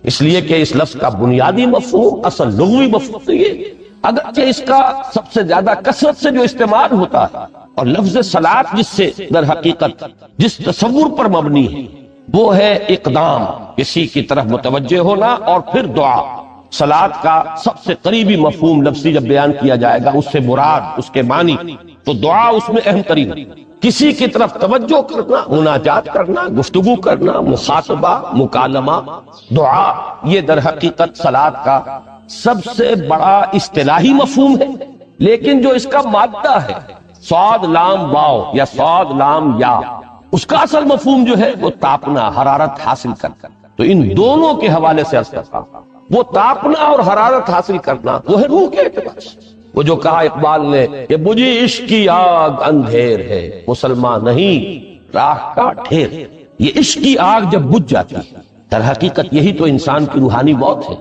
اس لیے کہ اس لفظ کا بنیادی مفہوم، اصل لغوی مفہوم تو یہ، اگرچہ اس کا سب سے زیادہ کثرت سے جو استعمال ہوتا ہے، اور لفظ صلاۃ جس سے در حقیقت جس تصور پر مبنی ہے وہ ہے اقدام، کسی کی طرف متوجہ ہونا اور پھر دعا۔ صلاۃ کا سب سے قریبی مفہوم لفظی جب بیان کیا جائے گا، اس سے مراد، اس کے معنی، تو دعا اس میں اہم ترین، کسی کی طرف توجہ کرنا، مناجات کرنا، گفتگو کرنا، مخاطبہ، مکالمہ، دعا، یہ در حقیقت صلاۃ کا سب سے بڑا اصطلاحی مفہوم ہے۔ لیکن جو اس کا مادہ ہے صاد لام واو یا صاد لام یا، اس کا اصل مفہوم جو ہے وہ تاپنا، حرارت حاصل کرنا۔ تو ان دونوں کے حوالے سے عرض کرتا ہوں، وہ تاپنا اور حرارت حاصل کرنا وہ ہے روح کے اعتبار سے۔ وہ جو کہا اقبال نے کہ بجھی عشق کی آگ اندھیر ہے، مسلمان نہیں راہ کا ڈھیر۔ یہ عشق کی آگ جب بجھ جاتی ہے، در حقیقت یہی تو انسان کی روحانی موت ہے۔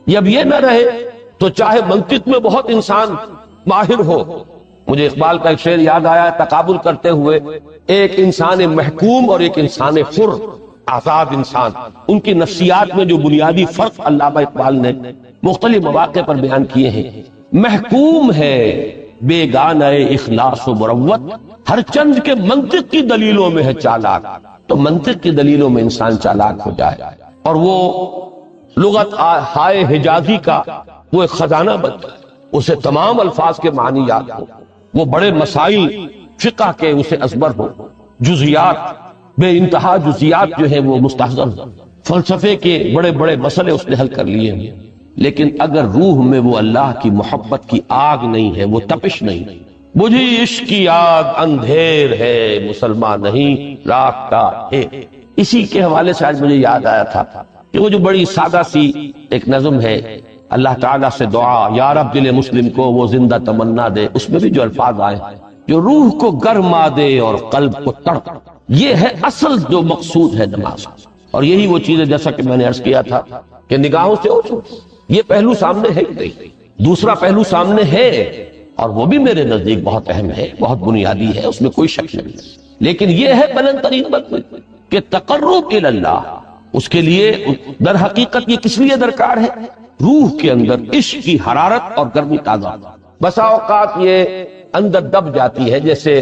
جب یہ نہ رہے تو چاہے منطق میں بہت انسان ماہر ہو، مجھے اقبال کا ایک شعر یاد آیا تقابل کرتے ہوئے، ایک انسان محکوم اور ایک انسان حر، آزاد انسان، ان کی نفسیات میں جو بنیادی فرق علامہ اقبال نے مختلف مواقع پر بیان کیے ہیں۔ محکوم ہے بیگانہ اخلاص و مروت، ہر چند کے منطق کی دلیلوں میں ہے چالاک۔ تو منطق کی دلیلوں میں انسان چالاک ہو جائے اور وہ لغت ہائے حجازی کا وہ ایک خزانہ بن جائے، اسے تمام الفاظ کے معنی یاد ہو، وہ بڑے مسائل فقہ کے اسے ازبر ہو، جزیات، بے انتہا جزیات جو ہیں وہ مستحضر ہو، فلسفے کے بڑے بڑے مسئلے اس نے حل کر لیے ہیں۔ لیکن اگر روح میں وہ اللہ کی محبت کی آگ نہیں ہے، وہ تپش نہیں، بجھی عشق کی آگ اندھیر ہے، مسلمان نہیں راہ کا ہے۔ اسی کے حوالے سے آج مجھے یاد آیا تھا کہ وہ جو بڑی سادہ سی ایک نظم ہے، اللہ تعالیٰ سے دعا یا رب دل مسلم کو وہ زندہ تمنا دے، اس میں بھی جو الفاظ آئے جو روح کو گرما دے اور قلب کو تڑپ، یہ ہے اصل جو مقصود ہے نماز۔ اور یہی وہ چیز ہے جیسا کہ میں نے عرض کیا تھا کہ نگاہوں سے اوچھو، یہ پہلو سامنے ہے نہیں، دوسرا پہلو سامنے ہے اور وہ بھی میرے نزدیک بہت اہم ہے، بہت بنیادی ہے، اس میں کوئی شک نہیں۔ لیکن یہ ہے بلند ترین مطلب کہ تقرب الی اللہ، اس کے لیے در حقیقت یہ کس لیے درکار ہے؟ روح کے اندر عشق کی حرارت اور گرمی تازہ، بسا اوقات یہ اندر دب جاتی ہے، جیسے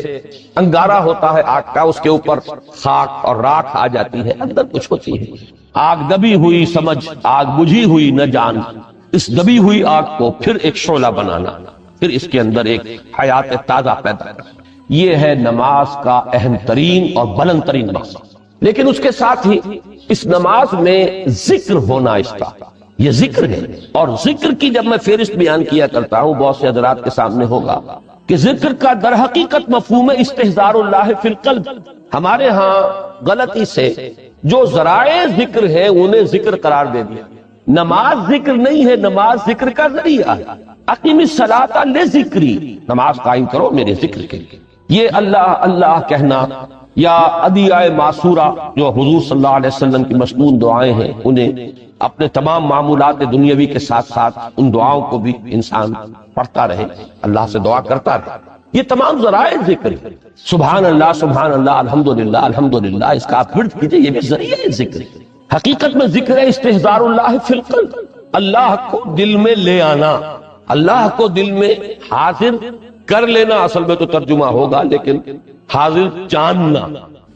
انگارہ ہوتا ہے آگ کا، اس کے اوپر خاک اور راکھ آ جاتی ہے، اندر کچھ ہوتی ہے۔ آگ دبی ہوئی سمجھ، آگ بجھی ہوئی نہ جان، اس دبی ہوئی آگ کو پھر ایک شعلہ بنانا، پھر اس کے اندر ایک حیات تازہ پیدا کرنا، یہ ہے نماز کا اہم ترین اور بلند ترین مقصد۔ لیکن اس کے ساتھ ہی اس نماز میں ذکر ہونا، اس کا یہ ذکر ہے، اور ذکر کی جب میں فہرست بیان کیا کرتا ہوں بہت سے حضرات کے سامنے ہوگا کہ ذکر کا در حقیقت مفہوم ہے استحضار اللہ فی القلب۔ ہمارے ہاں غلطی سے جو ذرائع ذکر ہے انہیں ذکر قرار دے دیا۔ نماز ذکر نہیں ہے، نماز ذکر کا ذریعہ ہے۔ اقیم الصلاۃ لذکری، نماز قائم کرو میرے ذکر کے لیے۔ یہ اللہ اللہ کہنا یا ادعیہ معصورہ جو حضور صلی اللہ علیہ وسلم کی مسنون دعائیں ہیں، انہیں اپنے تمام معمولات دنیاوی کے ساتھ ساتھ ان دعاؤں کو بھی انسان پڑھتا رہے، اللہ سے دعا کرتا رہے، یہ تمام ذرائع ذکر ہے۔ سبحان اللہ الحمدللہ الحمدللہ، اس کا آپ ورد کیجئے، یہ بھی ذریعہ ذکر ہے۔ حقیقت میں ذکر ہے استحضار اللہ فی القلب، اللہ کو دل میں لے آنا، اللہ کو دل میں حاضر کر لینا، اصل میں تو ترجمہ ہوگا لیکن حاضر جاننا،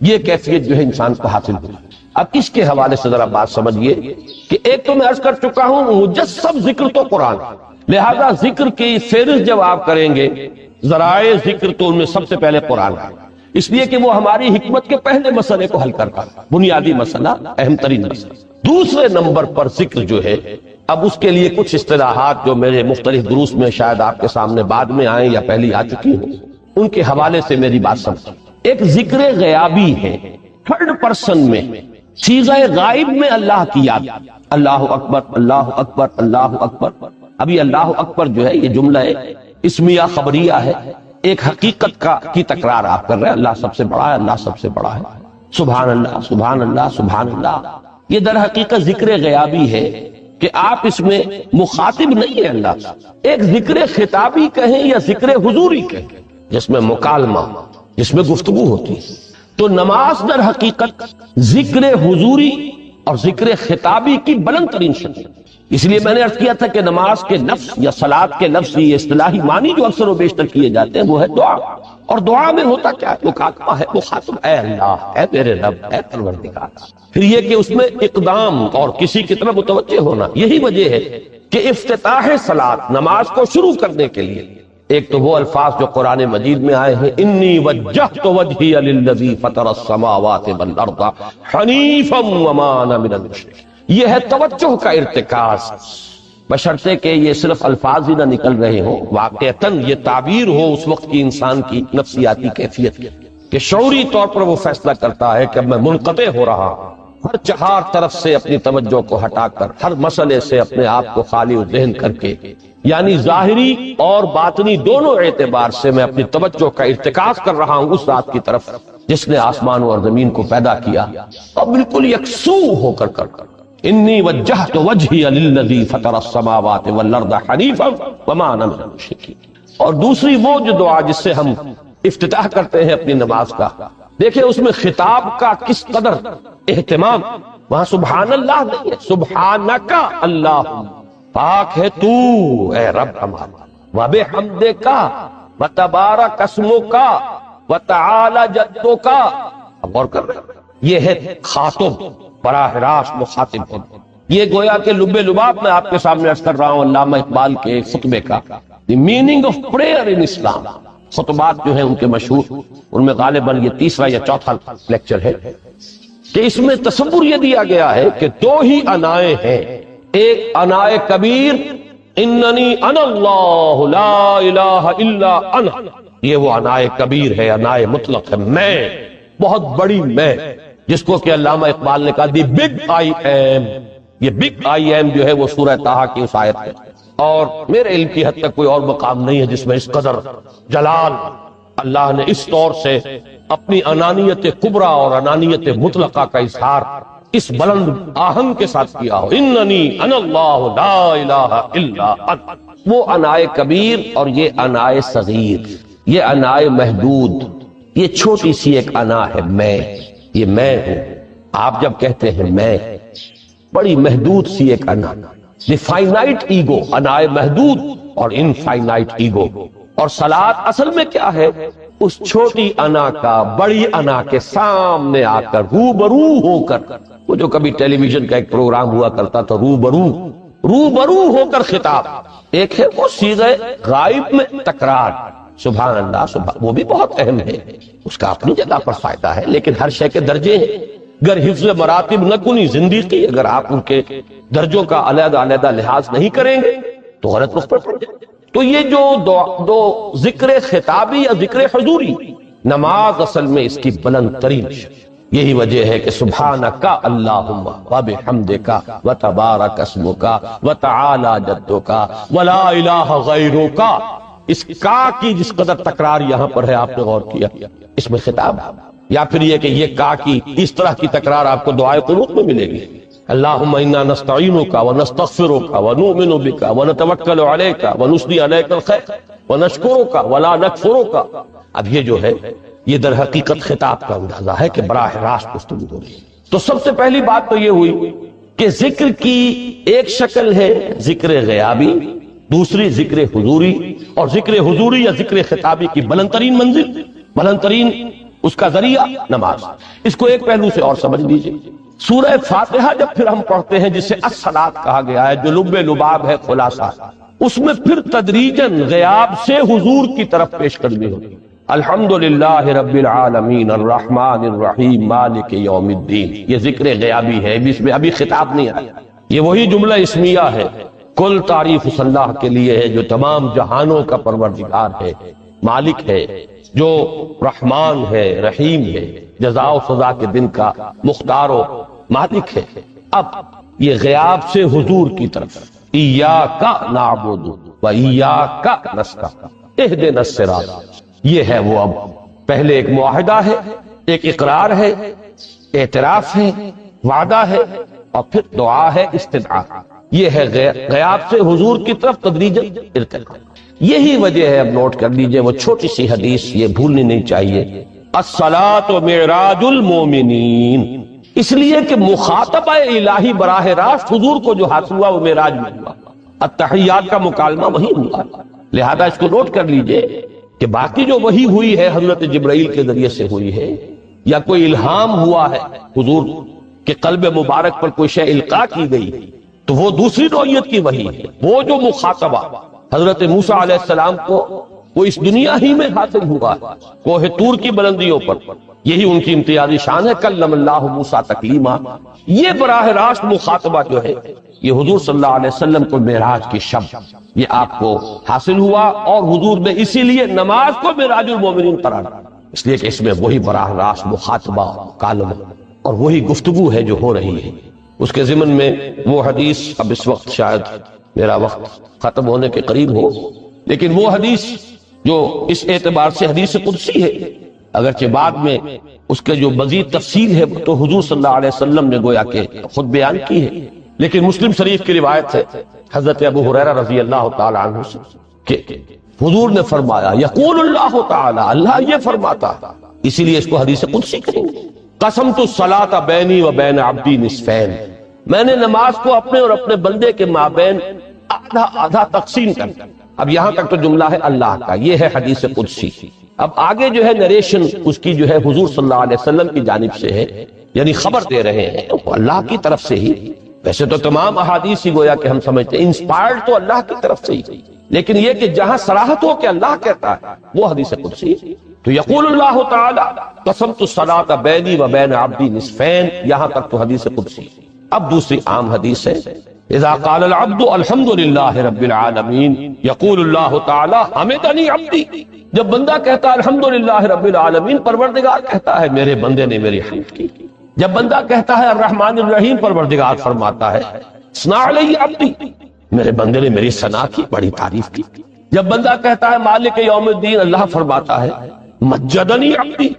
یہ کیفیت جو ہے انسان کو حاصل ہوگی۔ اب اس کے حوالے سے ذرا بات سمجھیے کہ ایک تو میں عرض کر چکا ہوں مجسم ذکر تو قرآن، لہذا ذکر کی فہرست جب آپ کریں گے ذرائع ذکر تو ان میں سب سے پہلے قرآن ہے، اس لیے کہ وہ ہماری حکمت کے پہلے مسئلے کو حل کرتا ہے، بنیادی مسئلہ، اہم ترین مسئلہ۔ دوسرے نمبر پر ذکر جو ہے، اب اس کے لیے کچھ اصطلاحات جو میرے مختلف دروس میں شاید آپ کے سامنے بعد میں آئیں یا پہلی آ چکی ہوں، ان کے حوالے سے میری بات سمجھیں۔ ایک ذکر غیابی ہے، تھرڈ پرسن میں، صیغہ غائب میں اللہ کی یاد، اللہ اکبر اللہ اکبر اللہ اکبر۔ ابھی اللہ اکبر جو ہے یہ جملہ ہے اسمیہ خبریہ ہے، ایک حقیقت کی تکرار آپ کر رہے ہیں، اللہ سب سے بڑا ہے، اللہ سب سے بڑا ہے، سبحان اللہ سبحان اللہ سبحان اللہ۔ یہ در حقیقت ذکر غیابی ہے کہ آپ اس میں مخاطب نہیں ہے اللہ سے، ایک ذکر خطابی کہیں یا ذکر حضوری کہیں جس میں مکالمہ، جس میں گفتگو ہوتی ہے۔ تو نماز در حقیقت ذکر حضوری اور ذکر خطابی کی بلند ترین شکل، اس لیے میں نے عرض کیا تھا کہ نماز کے لفظ یا صلاۃ کے لفظ یہ اصطلاحی معنی جو اکثر و بیشتر کیے جاتے ہیں وہ ہے دعا، اور دعا میں ہوتا کیا ہے؟ مکاتبہ ہے، مخاطب، اے اللہ، اے میرے رب، اے پروردگار۔ پھر یہ کہ اس میں اقدام اور کسی کی طرف متوجہ ہونا، یہی وجہ ہے کہ افتتاح صلاۃ، نماز کو شروع کرنے کے لیے ایک تو وہ الفاظ جو قرآن مجید میں آئے ہیں، انی وجہت وجہی للذی فطر السماوات والارض حنیفا وما انا من المشرکین، یہ ہے توجہ کا ارتکاز، بشرطے کہ یہ صرف الفاظ ہی نہ نکل رہے ہوں، واقعتاً یہ تعبیر ہو اس وقت کی انسان کی نفسیاتی کیفیت کی، کہ شعوری طور پر وہ فیصلہ کرتا ہے کہ اب میں منقطع ہو رہا ہوں، ہر چہار طرف سے اپنی توجہ کو ہٹا کر، ہر مسئلے سے اپنے آپ کو خالی ذہن کر کے، یعنی ظاہری اور باطنی دونوں اعتبار سے میں اپنی توجہ کا ارتکاز کر رہا ہوں اس ذات کی طرف جس نے آسمان اور زمین کو پیدا کیا، اور بالکل یکسو ہو کر انی وجہت وجہی للذی فطر السماوات والارض حنیفا وما انا من المشرکین۔ اور دوسری وہ جو دعا جس سے ہم افتتاح کرتے ہیں اپنی نماز کا، دیکھیں اس میں خطاب کا کس قدر اہتمام، وہاں سبحان اللہ نہیں ہے، سبحانک اللہ، پاک ہے تو اے رب ہمارا، وبحمدک وتبارک اسمک وتعالی جدک۔ اب غور کر رہے ہیں، یہ ہے خاطب، براہ راست مخاطب ہونا۔ یہ گویا کہ لب لباب میں آپ کے سامنے عرض کر رہا ہوں علامہ اقبال کے خطبے کا، دی میننگ آف پریئر ان اسلام۔ خطبات جو ہیں ان کے مشہور، ان میں غالباً یہ تیسرا یا چوتھا لیکچر ہے کہ اس میں تصور یہ دیا گیا ہے کہ دو ہی انائیں ہیں، ایک انائے کبیر اننی انا اللہ لا الہ الا انا، یہ وہ انائے کبیر ہے، انائے مطلق ہے، میں، بہت بڑی میں، جس کو کہ علامہ اقبال نے کہا دی بگ آئی ایم۔ یہ بگ آئی ایم جو ہے وہ سورہ طٰہٰ کی اس آیت ہے، اور میرے علم کی حد تک کوئی اور مقام نہیں ہے جس میں اس قدر جلال اللہ نے اس طور سے اپنی انانیت کبریٰ اور انانیت مطلقہ کا اظہار اس بلند آہنگ کے ساتھ کیا ہو، اننی انا اللہ لا الہ الا انا۔ وہ انائے کبیر اور یہ انائے صغیر، یہ انائے محدود، یہ چھوٹی سی ایک انا ہے، میں، یہ میں ہوں۔ آپ جب کہتے ہیں میں، بڑی محدود سی ایک انا، دی فائنائٹ ایگو، انائے محدود، اور انفائنائٹ ایگو. اور صلات اصل میں کیا ہے؟ اس چھوٹی انا کا بڑی انا کے سامنے آ کر روبرو ہو کر، وہ جو کبھی ٹیلی ویژن کا ایک پروگرام ہوا کرتا تھا روبرو ہو کر خطاب. ایک ہے وہ صیغہ غائب میں تکرار، سبحان اللہ سبحان، وہ بھی بہت اہم ہے، اس کا اپنی جگہ پر فائدہ ہے، لیکن ہر شے کے درجے ہیں. گر حفظ مراتب نہ کنی زندگی، اگر آپ ان کے درجوں کا علیحدہ علیحدہ لحاظ نہیں کریں گے تو غلط رخ پر پڑ جائیں. تو یہ جو دو ذکر خطابی یا ذکر حضوری، نماز اصل میں اس کی بلند ترین. یہی وجہ ہے کہ سبحانک اللہم وبحمدک وتبارک اسمک وتعالی جدک ولا الہ غیرک. اس کا کی جس قدر تکرار یہاں پر ہے، آپ نے غور کیا؟ اس میں خطاب، یا پھر یہ کہ یہ کا کی اس طرح کی تکرار آپ کو دعائے قنوت میں ملے گی. اللہم انا نستعینک ونستغفرک ونؤمن بک ونتوکل علیک ونثنی علیک الخیر ونشکرک ولا نکفرک. اب یہ جو ہے یہ در حقیقت خطاب کا اندازہ ہے کہ براہ راست گفتگو ہو رہی ہے. تو سب سے پہلی بات تو یہ ہوئی کہ ذکر کی ایک شکل ہے ذکر غیابی، دوسری ذکر حضوری، اور ذکر حضوری یا ذکر خطابی کی بلند ترین منزل، بلند ترین اس کا ذریعہ نماز. اس کو ایک پہلو سے اور سمجھ لیجئے. سورہ فاتحہ جب پھر ہم پڑھتے ہیں، جسے الصلاۃ کہا گیا ہے، جو لب لباب ہے، خلاصہ، اس میں پھر تدریجاً غیاب سے حضور کی طرف پیش قدمی ہوتی. الحمدللہ رب العالمین الرحمن الرحیم مالک یوم الدین، یہ ذکر غیابی ہے، اس میں ابھی خطاب نہیں آیا. یہ وہی جملہ اسمیہ ہے. کل تعریف اس اللہ کے لیے ہے جو تمام جہانوں کا پروردگار ہے، مالک ہے، جو رحمان ہے، رحیم ہے، جزا و سزا کے دن کا مختار و مالک ہے. اب یہ غیاب سے حضور کی طرف، ایاک نعبد و ایاک نستعین اہدنا الصراط، یہ ہے وہ. اب پہلے ایک معاہدہ ہے، ایک اقرار ہے، اعتراف ہے، وعدہ ہے، اور پھر دعا ہے، استدعاء. یہ ہے غیاب سے حضور کی طرف تدریجاً ارتقاء. یہی وجہ ہے، اب نوٹ کر لیجئے، وہ چھوٹی سی حدیث یہ بھولنی نہیں چاہیے، الصلاۃ معراج المومنین. اس لیے کہ مخاطبہ الہی براہ راست حضور کو جو حاصل ہوا وہ معراج میں ہوا، التحیات کا مکالمہ وہی ہوا. لہذا اس کو نوٹ کر لیجئے کہ باقی جو وحی ہوئی ہے حضرت جبرائیل کے ذریعے سے ہوئی ہے، یا کوئی الہام ہوا ہے حضور کے قلب مبارک پر کوئی شے القاء کی گئی، تو وہ دوسری نوعیت کی وحی ہے. وہ جو مخاطبہ حضرت موسیٰ علیہ السلام کو وہ اس دنیا ہی میں حاصل ہوا ہے، کوہ طور کی بلندیوں پر، یہی ان کی امتیازی شان ہے، کلم اللہ موسیٰ تکلیما. یہ براہ راست مخاطبہ جو ہے یہ حضور صلی اللہ علیہ وسلم کو معراج کی شب یہ آپ کو حاصل ہوا، اور حضور نے اسی لیے نماز کو معراج المومنین قرار دیا، اس لیے کہ اس میں وہی براہ راست مخاطبہ، مکالمہ اور وہی گفتگو ہے جو ہو رہی ہے. اس کے ضمن میں وہ حدیث، اب اس وقت شاید میرا وقت ختم ہونے کے قریب ہو، لیکن وہ حدیث جو اس اعتبار سے حدیث قدسی ہے، اگرچہ بعد میں اس کے جو مزید تفصیل ہے تو حضور صلی اللہ علیہ وسلم نے گویا کہ خود بیان کی ہے، لیکن مسلم شریف کی روایت ہے حضرت ابو ہریرہ رضی اللہ تعالی عنہ سے کہ حضور نے فرمایا، یقول اللہ تعالی، اللہ یہ فرماتا، اسی لیے اس کو حدیث قدسی کہیں گے. قسمت الصلاۃ بینی و بین عبدی نصفین، میں نے نماز کو اپنے اور اپنے بندے کے مابین آدھا آدھا تقسیم کر. اب یہاں تک تو جملہ ہے اللہ کا، یہ ہے حدیث قدسی. اب آگے جو ہے نریشن اس کی جو ہے حضور صلی اللہ علیہ وسلم کی جانب سے ہے، یعنی خبر دے رہے ہیں اللہ کی طرف سے ہی. ویسے تو تمام احادیث ہی گویا کہ ہم سمجھتے ہیں انسپائرڈ تو اللہ کی طرف سے ہی، لیکن یہ کہ جہاں صراحت ہو کہ اللہ کہتا ہے وہ حدیث قدسی. تو یقول اللہ تعالی قسمت الصلاۃ بینی و بین عبدی نصفین، یہاں تک تو حدیث قدسی. اب دوسری عام حدیث ہے، اذا قال العبد الحمد للہ رب العالمین یقول اللہ تعالی حمدنی عبدی، جب بندہ کہتا ہے الحمد للہ رب العالمین، پروردگار کہتا ہے میرے بندے نے میری حمد کی. جب بندہ کہتا ہے الرحمن الرحیم، پروردگار فرماتا ہے ثنا علی عبدی، میرے بندے نے میری ثنا کی، بڑی تعریف کی. جب بندہ کہتا ہے مالک یوم الدین، اللہ فرماتا ہے مجدنی عبدی،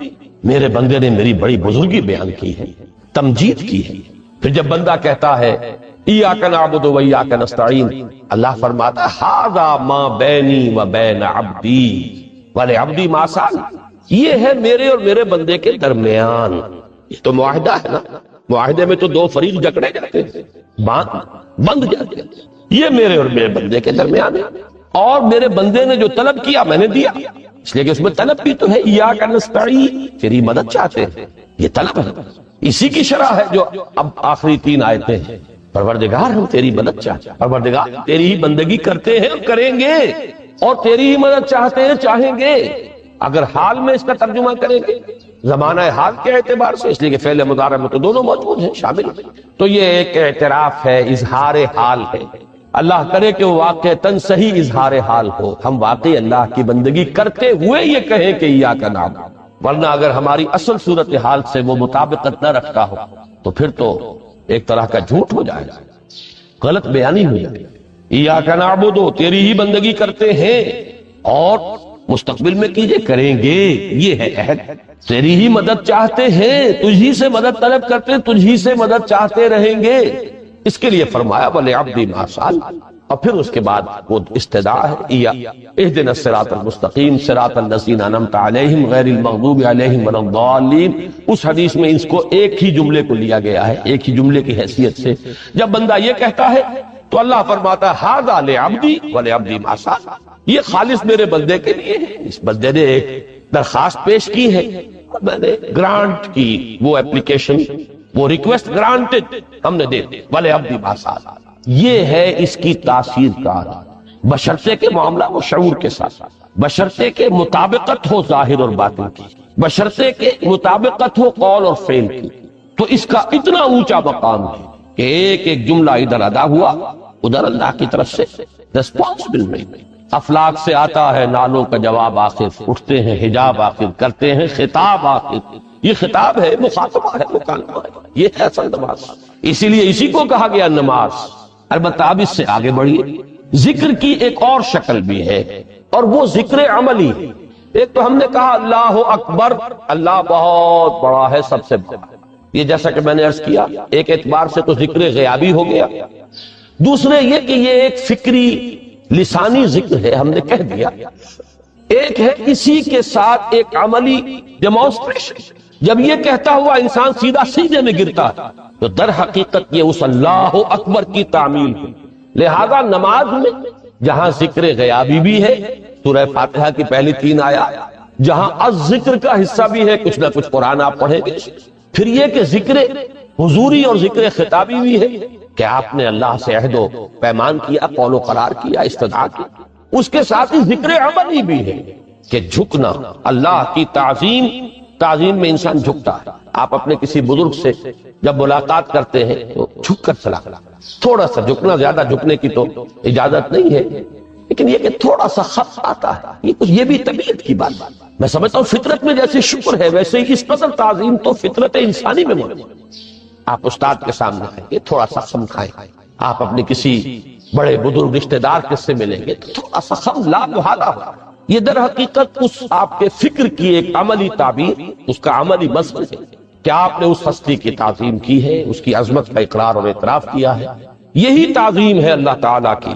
میرے بندے نے میری بڑی بزرگی بیان کی ہے، تمجید کی ہے. پھر جب بندہ کہتا ہے ایاک نعبد و ایاک نستعین، اللہ فرماتا ہے ھذا ما بینی و بین عبدی ولعبدی ما سأل، یہ ہے میرے اور میرے بندے کے درمیان. یہ تو معاہدہ ہے نا، معاہدے میں تو دو فریق جکڑے جاتے ہیں، بند جاتے ہیں، یہ میرے اور میرے بندے کے درمیان ہے. اور میرے بندے نے جو طلب کیا میں نے دیا، اس لیے کہ اس میں طلب بھی تو ہے، ایاک نستعین، تیری مدد چاہتے ہیں، یہ طلب ہے، اسی کی شرح ہے جو اب آخری 3 آیتیں ہیں۔ پروردگار ہم تیری مدد چاہتے ہیں، پروردگار تیری ہی بندگی کرتے ہیں اور کریں گے، اور تیری ہی مدد چاہتے ہیں، چاہیں گے۔ اگر حال میں اس کا ترجمہ کریں گے زمانہ حال کے اعتبار سے، اس لیے کہ فعل مضارع میں تو دونوں موجود ہیں، شامل ہیں، تو یہ ایک اعتراف ہے، اظہار حال ہے۔ اللہ کرے کہ وہ واقعتاً صحیح اظہار حال ہو، ہم واقعی اللہ کی بندگی کرتے ہوئے یہ کہیں کہ ایاک نعبد، ورنہ اگر ہماری اصل صورتحال سے وہ مطابقت نہ رکھتا ہو تو پھر تو ایک طرح کا جھوٹ ہو جائے گا، غلط بیانی ہو جائے گی۔ ایاک نعبد، تیری ہی بندگی کرتے ہیں، اور مستقبل میں کیجئے، کریں گے، یہ ہے عہد۔ تیری ہی مدد چاہتے ہیں، تجھی سے مدد طلب کرتے ہیں، تجھی سے مدد چاہتے رہیں گے، اس کے لیے فرمایا وَلِعَبْدِ مَا سَأَلَ، اور پھر اس کے بعد وہ استدعاء ہے، اهدنا الصراط المستقیم صراط الذین انعمت علیہم غیر المغضوب علیہم ولا الضالین۔ اس حدیث میں اس کو ایک ہی جملے کو لیا گیا ہے، ایک ہی جملے کی حیثیت سے۔ جب بندہ یہ کہتا ہے تو اللہ فرماتا ہے ھذا لعبدی ولعبدی ما سأل، یہ خالص میرے بندے کے لیے ہے۔ اس بندے نے ایک درخواست پیش کی ہے، میں نے گرانٹ کی، وہ اپلیکیشن، وہ ریکویسٹ گرانٹڈ ہم نے دے دی، ولعبدی ما سأل۔ یہ ہے اس کی تاثیر کار، بشرطے کے معاملہ وہ شعور کے ساتھ، بشرطے کے مطابقت ہو ظاہر اور باطن کی، بشرطے کے مطابقت ہو قول اور فعل کی، تو اس کا اتنا اونچا مقام ہے کہ ایک ایک جملہ ادھر ادا ہوا، ادھر اللہ کی طرف سے ریسپانسبل نہیں۔ افلاک سے آتا ہے نالوں کا جواب آخر، اٹھتے ہیں حجاب آخر، کرتے ہیں خطاب آخر، یہ خطاب ہے، مخاطبہ ہے، مکالمہ ہے، یہ ہے اصل نماز۔ اسی لیے اسی کو کہا گیا نماز۔ البتہ اب اس سے آگے بڑھیے، ذکر کی ایک اور شکل بھی ہے، اور وہ ذکر عملی ہے۔ ایک تو ہم نے کہا اللہ اکبر، اللہ بہت بڑا ہے، سب سے بڑا، یہ جیسا کہ میں نے عرض کیا ایک اعتبار سے تو ذکر غیابی ہو گیا۔ دوسرے یہ کہ یہ ایک فکری لسانی ذکر ہے، ہم نے کہہ دیا۔ ایک ہے اسی کے ساتھ ایک عملی ڈیمانسٹریشن، جب یہ کہتا ہوا انسان سیدھا سجدے میں گرتا ہے تو در حقیقت یہ اس اللہ اکبر کی تعمیل ہے۔ لہذا نماز میں جہاں ذکر غیابی بھی ہے، سورہ فاتحہ کی پہلی 3 آیات، جہاں الذکر کا حصہ بھی ہے، کچھ نہ کچھ قرآن آپ پڑھیں گے، پھر یہ کہ ذکر حضوری اور ذکر خطابی بھی ہے کہ آپ نے اللہ سے عہد و پیمان کیا، قول و قرار کیا، استدعا کی۔ اس کے ساتھ ہی ذکر عملی بھی ہے کہ جھکنا، اللہ کی تعظیم، تعظیم میں انسان جھکتا ہے۔ آپ اپنے کسی بزرگ سے جب ملاقات کرتے ہیں تو جھک کر سلام، تھوڑا سا جھکنا، زیادہ جھکنے کی تو اجازت نہیں ہے، لیکن یہ کہ تھوڑا سا خط آتا ہے، یہ بھی طبیعت کی بات۔ میں سمجھتا ہوں فطرت میں جیسے شکر ہے ویسے ہی اس قدر تعظیم تو فطرت انسانی میں موجود ہے۔ آپ استاد کے سامنے آئیں گے تھوڑا سا خم کھائیں، آپ اپنے کسی بڑے بزرگ رشتہ دار کس سے ملیں گے تو تھوڑا سا خم لا محالہ ہو۔ یہ در حقیقت اس آپ کے فکر کی ایک عملی تعبیر، اس کا عملی مظہر ہے کہ آپ نے اس ہستی کی تعظیم کی ہے، اس کی عظمت کا اقرار اور اعتراف کیا ہے۔ یہی تعظیم ہے اللہ تعالیٰ کی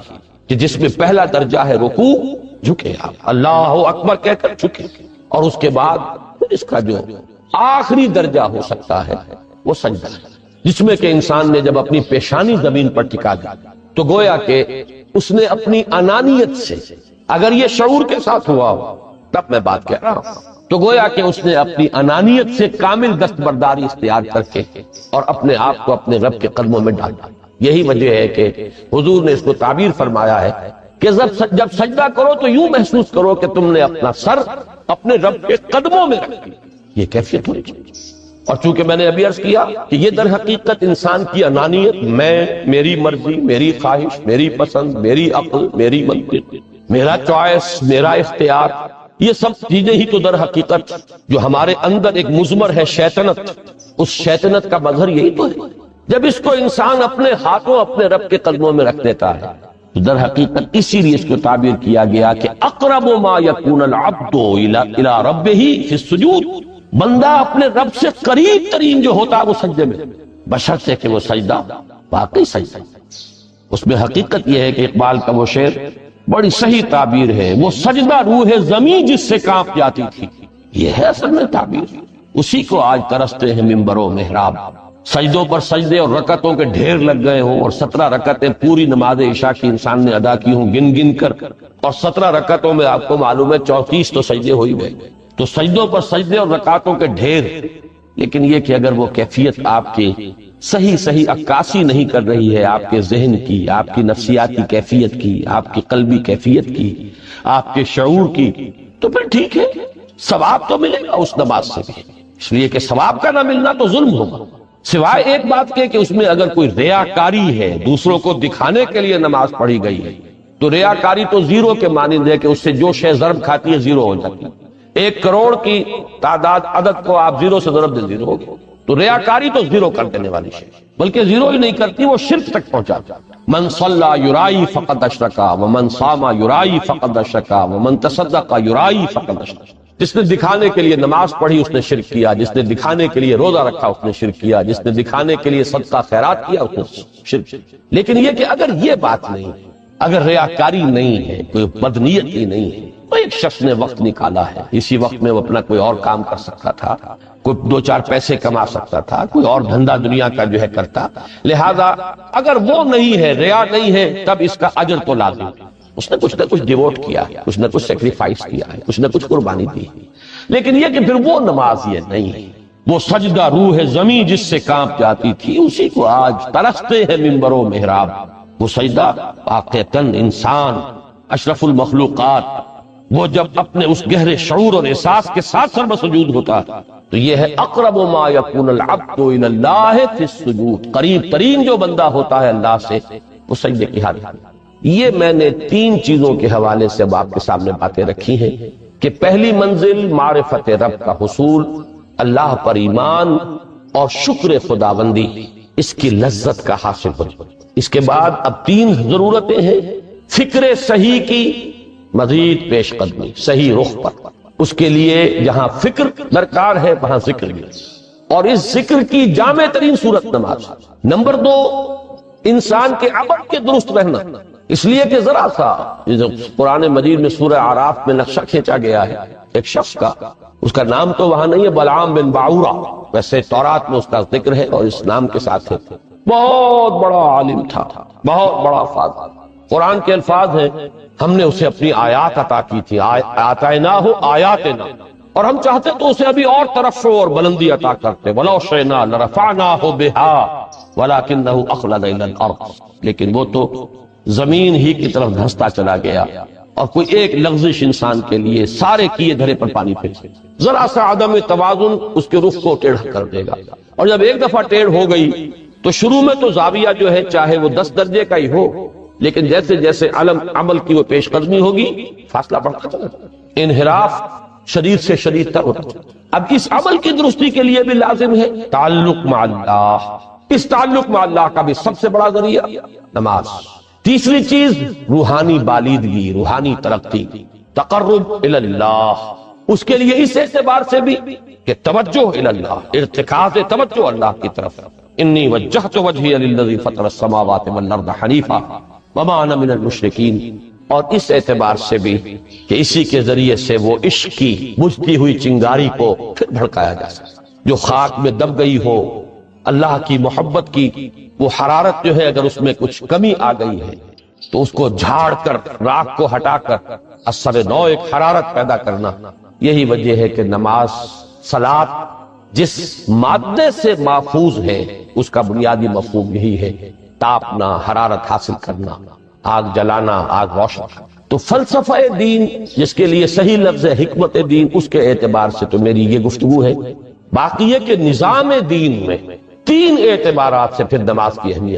کہ جس میں پہلا درجہ ہے رکوع، جھکے آپ، اللہ اکبر کہہ کر جھکے، اور اس کے بعد اس کا جو آخری درجہ ہو سکتا ہے وہ سجدہ ہے، جس میں کہ انسان نے جب اپنی پیشانی زمین پر ٹکا دی تو گویا کہ اس نے اپنی انانیت سے، اگر یہ شعور کے ساتھ ہوا ہو تب میں بات کہہ رہا ہوں، تو گویا کہ اس نے اپنی انانیت سے کامل دستبرداری اختیار کر کے اور اپنے آپ کو اپنے رب کے قدموں میں ڈال دیا۔ یہی وجہ ہے کہ حضور نے اس کو تعبیر فرمایا ہے کہ جب سجدہ کرو تو یوں محسوس کرو کہ تم نے اپنا سر اپنے رب کے قدموں میں رکھ دیا۔ یہ کیفیت ہونی چاہیے۔ اور چونکہ میں نے ابھی عرض کیا کہ یہ در حقیقت انسان کی انانیت، میں، میری مرضی، میری خواہش، میری پسند، میری عقل، میری منطق، میرا چوائس، میرا اختیار، یہ سب چیزیں ہی تو در حقیقت جو ہمارے اندر ایک مضمر ہے شیطنت، اس شیطنت کا مظہر یہی تو ہے۔ جب اس کو انسان اپنے ہاتھوں اپنے رب کے قدموں میں رکھ دیتا ہے تو در حقیقت اسی لیے اس کو تعبیر کیا گیا کہ اقرب ما یکون العبد الی ربہ فی السجود، بندہ اپنے رب سے قریب ترین جو ہوتا ہے وہ سجدے میں، بشرطے کہ وہ سجدہ واقعی سجدہ۔ اس میں حقیقت یہ ہے کہ اقبال کا وہ شعر بڑی صحیح تعبیر ہے، وہ سجدہ روح زمین جس سے کانپ جاتی تھی، یہ ہے اصل میں تعبیر۔ اسی کو آج ترستے ہیں منبر و محراب، سجدوں پر سجدے اور رکعتوں کے ڈھیر لگ گئے ہوں، اور 17 رکعتیں پوری نماز عشاء کی انسان نے ادا کی ہوں گن گن کر، اور 17 رکعتوں میں آپ کو معلوم ہے 34 تو سجدے ہو ہی گئے، تو سجدوں پر سجدے اور رکعتوں کے ڈھیر. لیکن یہ کہ اگر وہ کیفیت آپ کی صحیح عکاسی نہیں کر رہی ہے آپ کے ذہن کی، آپ کی نفسیاتی کیفیت کی، آپ کی قلبی کیفیت کی، آپ کے شعور کی، تو پھر ٹھیک ہے، ثواب تو ملے گا اس نماز سے بھی، اس لیے کہ ثواب کا نہ ملنا تو ظلم ہوگا. سوائے ایک بات کے کہ اس میں اگر کوئی ریاکاری ہے، دوسروں کو دکھانے کے لیے نماز پڑھی گئی ہے، تو ریاکاری تو زیرو کے مانند ہے کہ اس سے جو شے ضرب کھاتی ہے زیرو ہو جاتی ہے. 1 کروڑ کی تعداد عدد کو آپ زیرو سے ضرب دیں زیرو ہوگی، تو ریاکاری تو زیرو کر دینے والی شے، بلکہ زیرو ہی نہیں کرتی، وہ شرک تک پہنچاتی. من صلی یرائی فقد اشرکا ومن صام یرائی فقد اشرکا ومن تصدق یرائی فقد اشرکا. جس نے دکھانے کے لیے نماز پڑھی اس نے شرک کیا، جس نے دکھانے کے لیے روزہ رکھا اس نے شرک کیا، جس نے دکھانے کے لیے صدقہ خیرات کیا اس نے شرک. لیکن یہ کہ اگر یہ بات نہیں، اگر ریاکاری نہیں ہے، کوئی بدنیتی نہیں ہے، تو ایک شخص نے وقت نکالا ہے، اسی وقت میں وہ اپنا کوئی اور کام کر سکتا تھا، کوئی 2-4 پیسے کما سکتا تھا، کوئی اور دھندا دنیا کا جو ہے کرتا. لہذا اگر وہ نہیں ہے، ریا نہیں ہے، تب اس کا اجر تو لازم، اس نے کچھ نہ کچھ ڈیووٹ کیا ہے، کچھ نہ کچھ سیکریفائس کیا ہے، کچھ نہ کچھ قربانی دی. لیکن یہ کہ پھر وہ نماز یہ نہیں ہے، وہ سجدہ روح زمین جس سے کانپ جاتی تھی اسی کو آج ترستے ہیں منبر و محراب. وہ سجدہ واقعتاً انسان اشرف المخلوقات وہ جب اپنے اس گہرے شعور اور احساس کے ساتھ سر بسجود ہوتا تو یہ ہے اقرب ما یکون العبد الی اللہ فی السجود، قریب ترین جو بندہ ہوتا ہے اللہ سے وہ سجدے کی حالت. یہ میں نے 3 چیزوں کے حوالے سے اب آپ کے سامنے باتیں رکھی ہیں کہ پہلی منزل معرفت رب کا حصول، اللہ پر ایمان اور شکر خداوندی، اس کی لذت کا حاصل ہو. اس کے بعد اب 3 ضرورتیں ہیں. فکر صحیح کی مزید پیش قدمی صحیح رخ پر، اس کے لیے جہاں فکر درکار ہے وہاں ذکر بھی، اور اس ذکر کی جامع ترین صورت نماز. نمبر 2 انسان کے عمل کے درست رہنا، اس لیے کہ ذرا سا قرآن مجید میں سورہ اعراف میں نقشہ کھینچا گیا ہے ایک شخص کا، اس کا نام تو وہاں نہیں ہے، بلعام بن باعورہ، ویسے تورات میں اس کا ذکر ہے اور اس نام کے ساتھ ہے. بہت بڑا عالم تھا، بہت بڑا فاضل. قرآن کے الفاظ ہیں ہم نے اسے اپنی آیات عطا کی تھی، آتیناہ آیاتنا، اور ہم چاہتے تو اسے ابھی اور ترفع اور بلندی عطا کرتے. وَلَوْ شِئْنَا لَرَفَعْنَاهُ بِهَا وَلَكِنَّهُ أَخْلَدَ إِلَى الْأَرْضِ، لیکن وہ تو زمین ہی کی طرف دھنستا چلا گیا اور کوئی ایک لغزش انسان کے لیے سارے کیے دھرے پر پانی پھر، ذرا سا عدم توازن اس کے رخ کو ٹیڑھا کر دے گا. اور جب ایک دفعہ ٹیڑھ ہو گئی تو شروع میں تو زاویہ جو ہے چاہے وہ 10 درجے کا ہی ہو، لیکن جیسے جیسے عمل کی وہ پیش قدمی ہوگی فاصلہ بڑھتا چلا جائے، انحراف شدید سے شدید تر ہوتا چلا. اب اس عمل کی درستی کے لیے بھی لازم ہے تعلق مع اللہ. اس تعلق مع اللہ کا بھی سب سے بڑا ذریعہ نماز. تیسری چیز روحانی بالیدگی، روحانی ترقی، تقرب الی اللہ. اس کے لیے اس اعتبار سے بھی کہ توجہ الی اللہ، ارتکاز توجہ اللہ کی طرف. انی وجہت وجہی للذی فطر السماوات والارض حنیفا وما انا من المشرکین. اور اس اعتبار سے بھی کہ اسی کے ذریعے سے وہ عشق کی بجھتی ہوئی چنگاری کو پھر بھڑکایا جا سکتا. جو خاک میں دب گئی ہو اللہ کی محبت کی وہ حرارت جو ہے، اگر اس میں کچھ کمی آ گئی ہے تو اس کو جھاڑ کر، راکھ کو ہٹا کر اثر نو ایک حرارت پیدا کرنا. یہی وجہ ہے کہ نماز، صلاۃ جس مادے سے محفوظ ہے اس کا بنیادی مفہوم یہی ہے، تاپنا، حرارت حاصل کرنا، آگ جلانا، آگ روشن کرنا. تو فلسفہ دین جس کے لیے صحیح لفظ ہے حکمت دین، اس کے اعتبار سے تو میری یہ گفتگو ہے. باقی یہ کہ نظام دین میں 3 اعتبارات سے پھر نماز کی اہمیت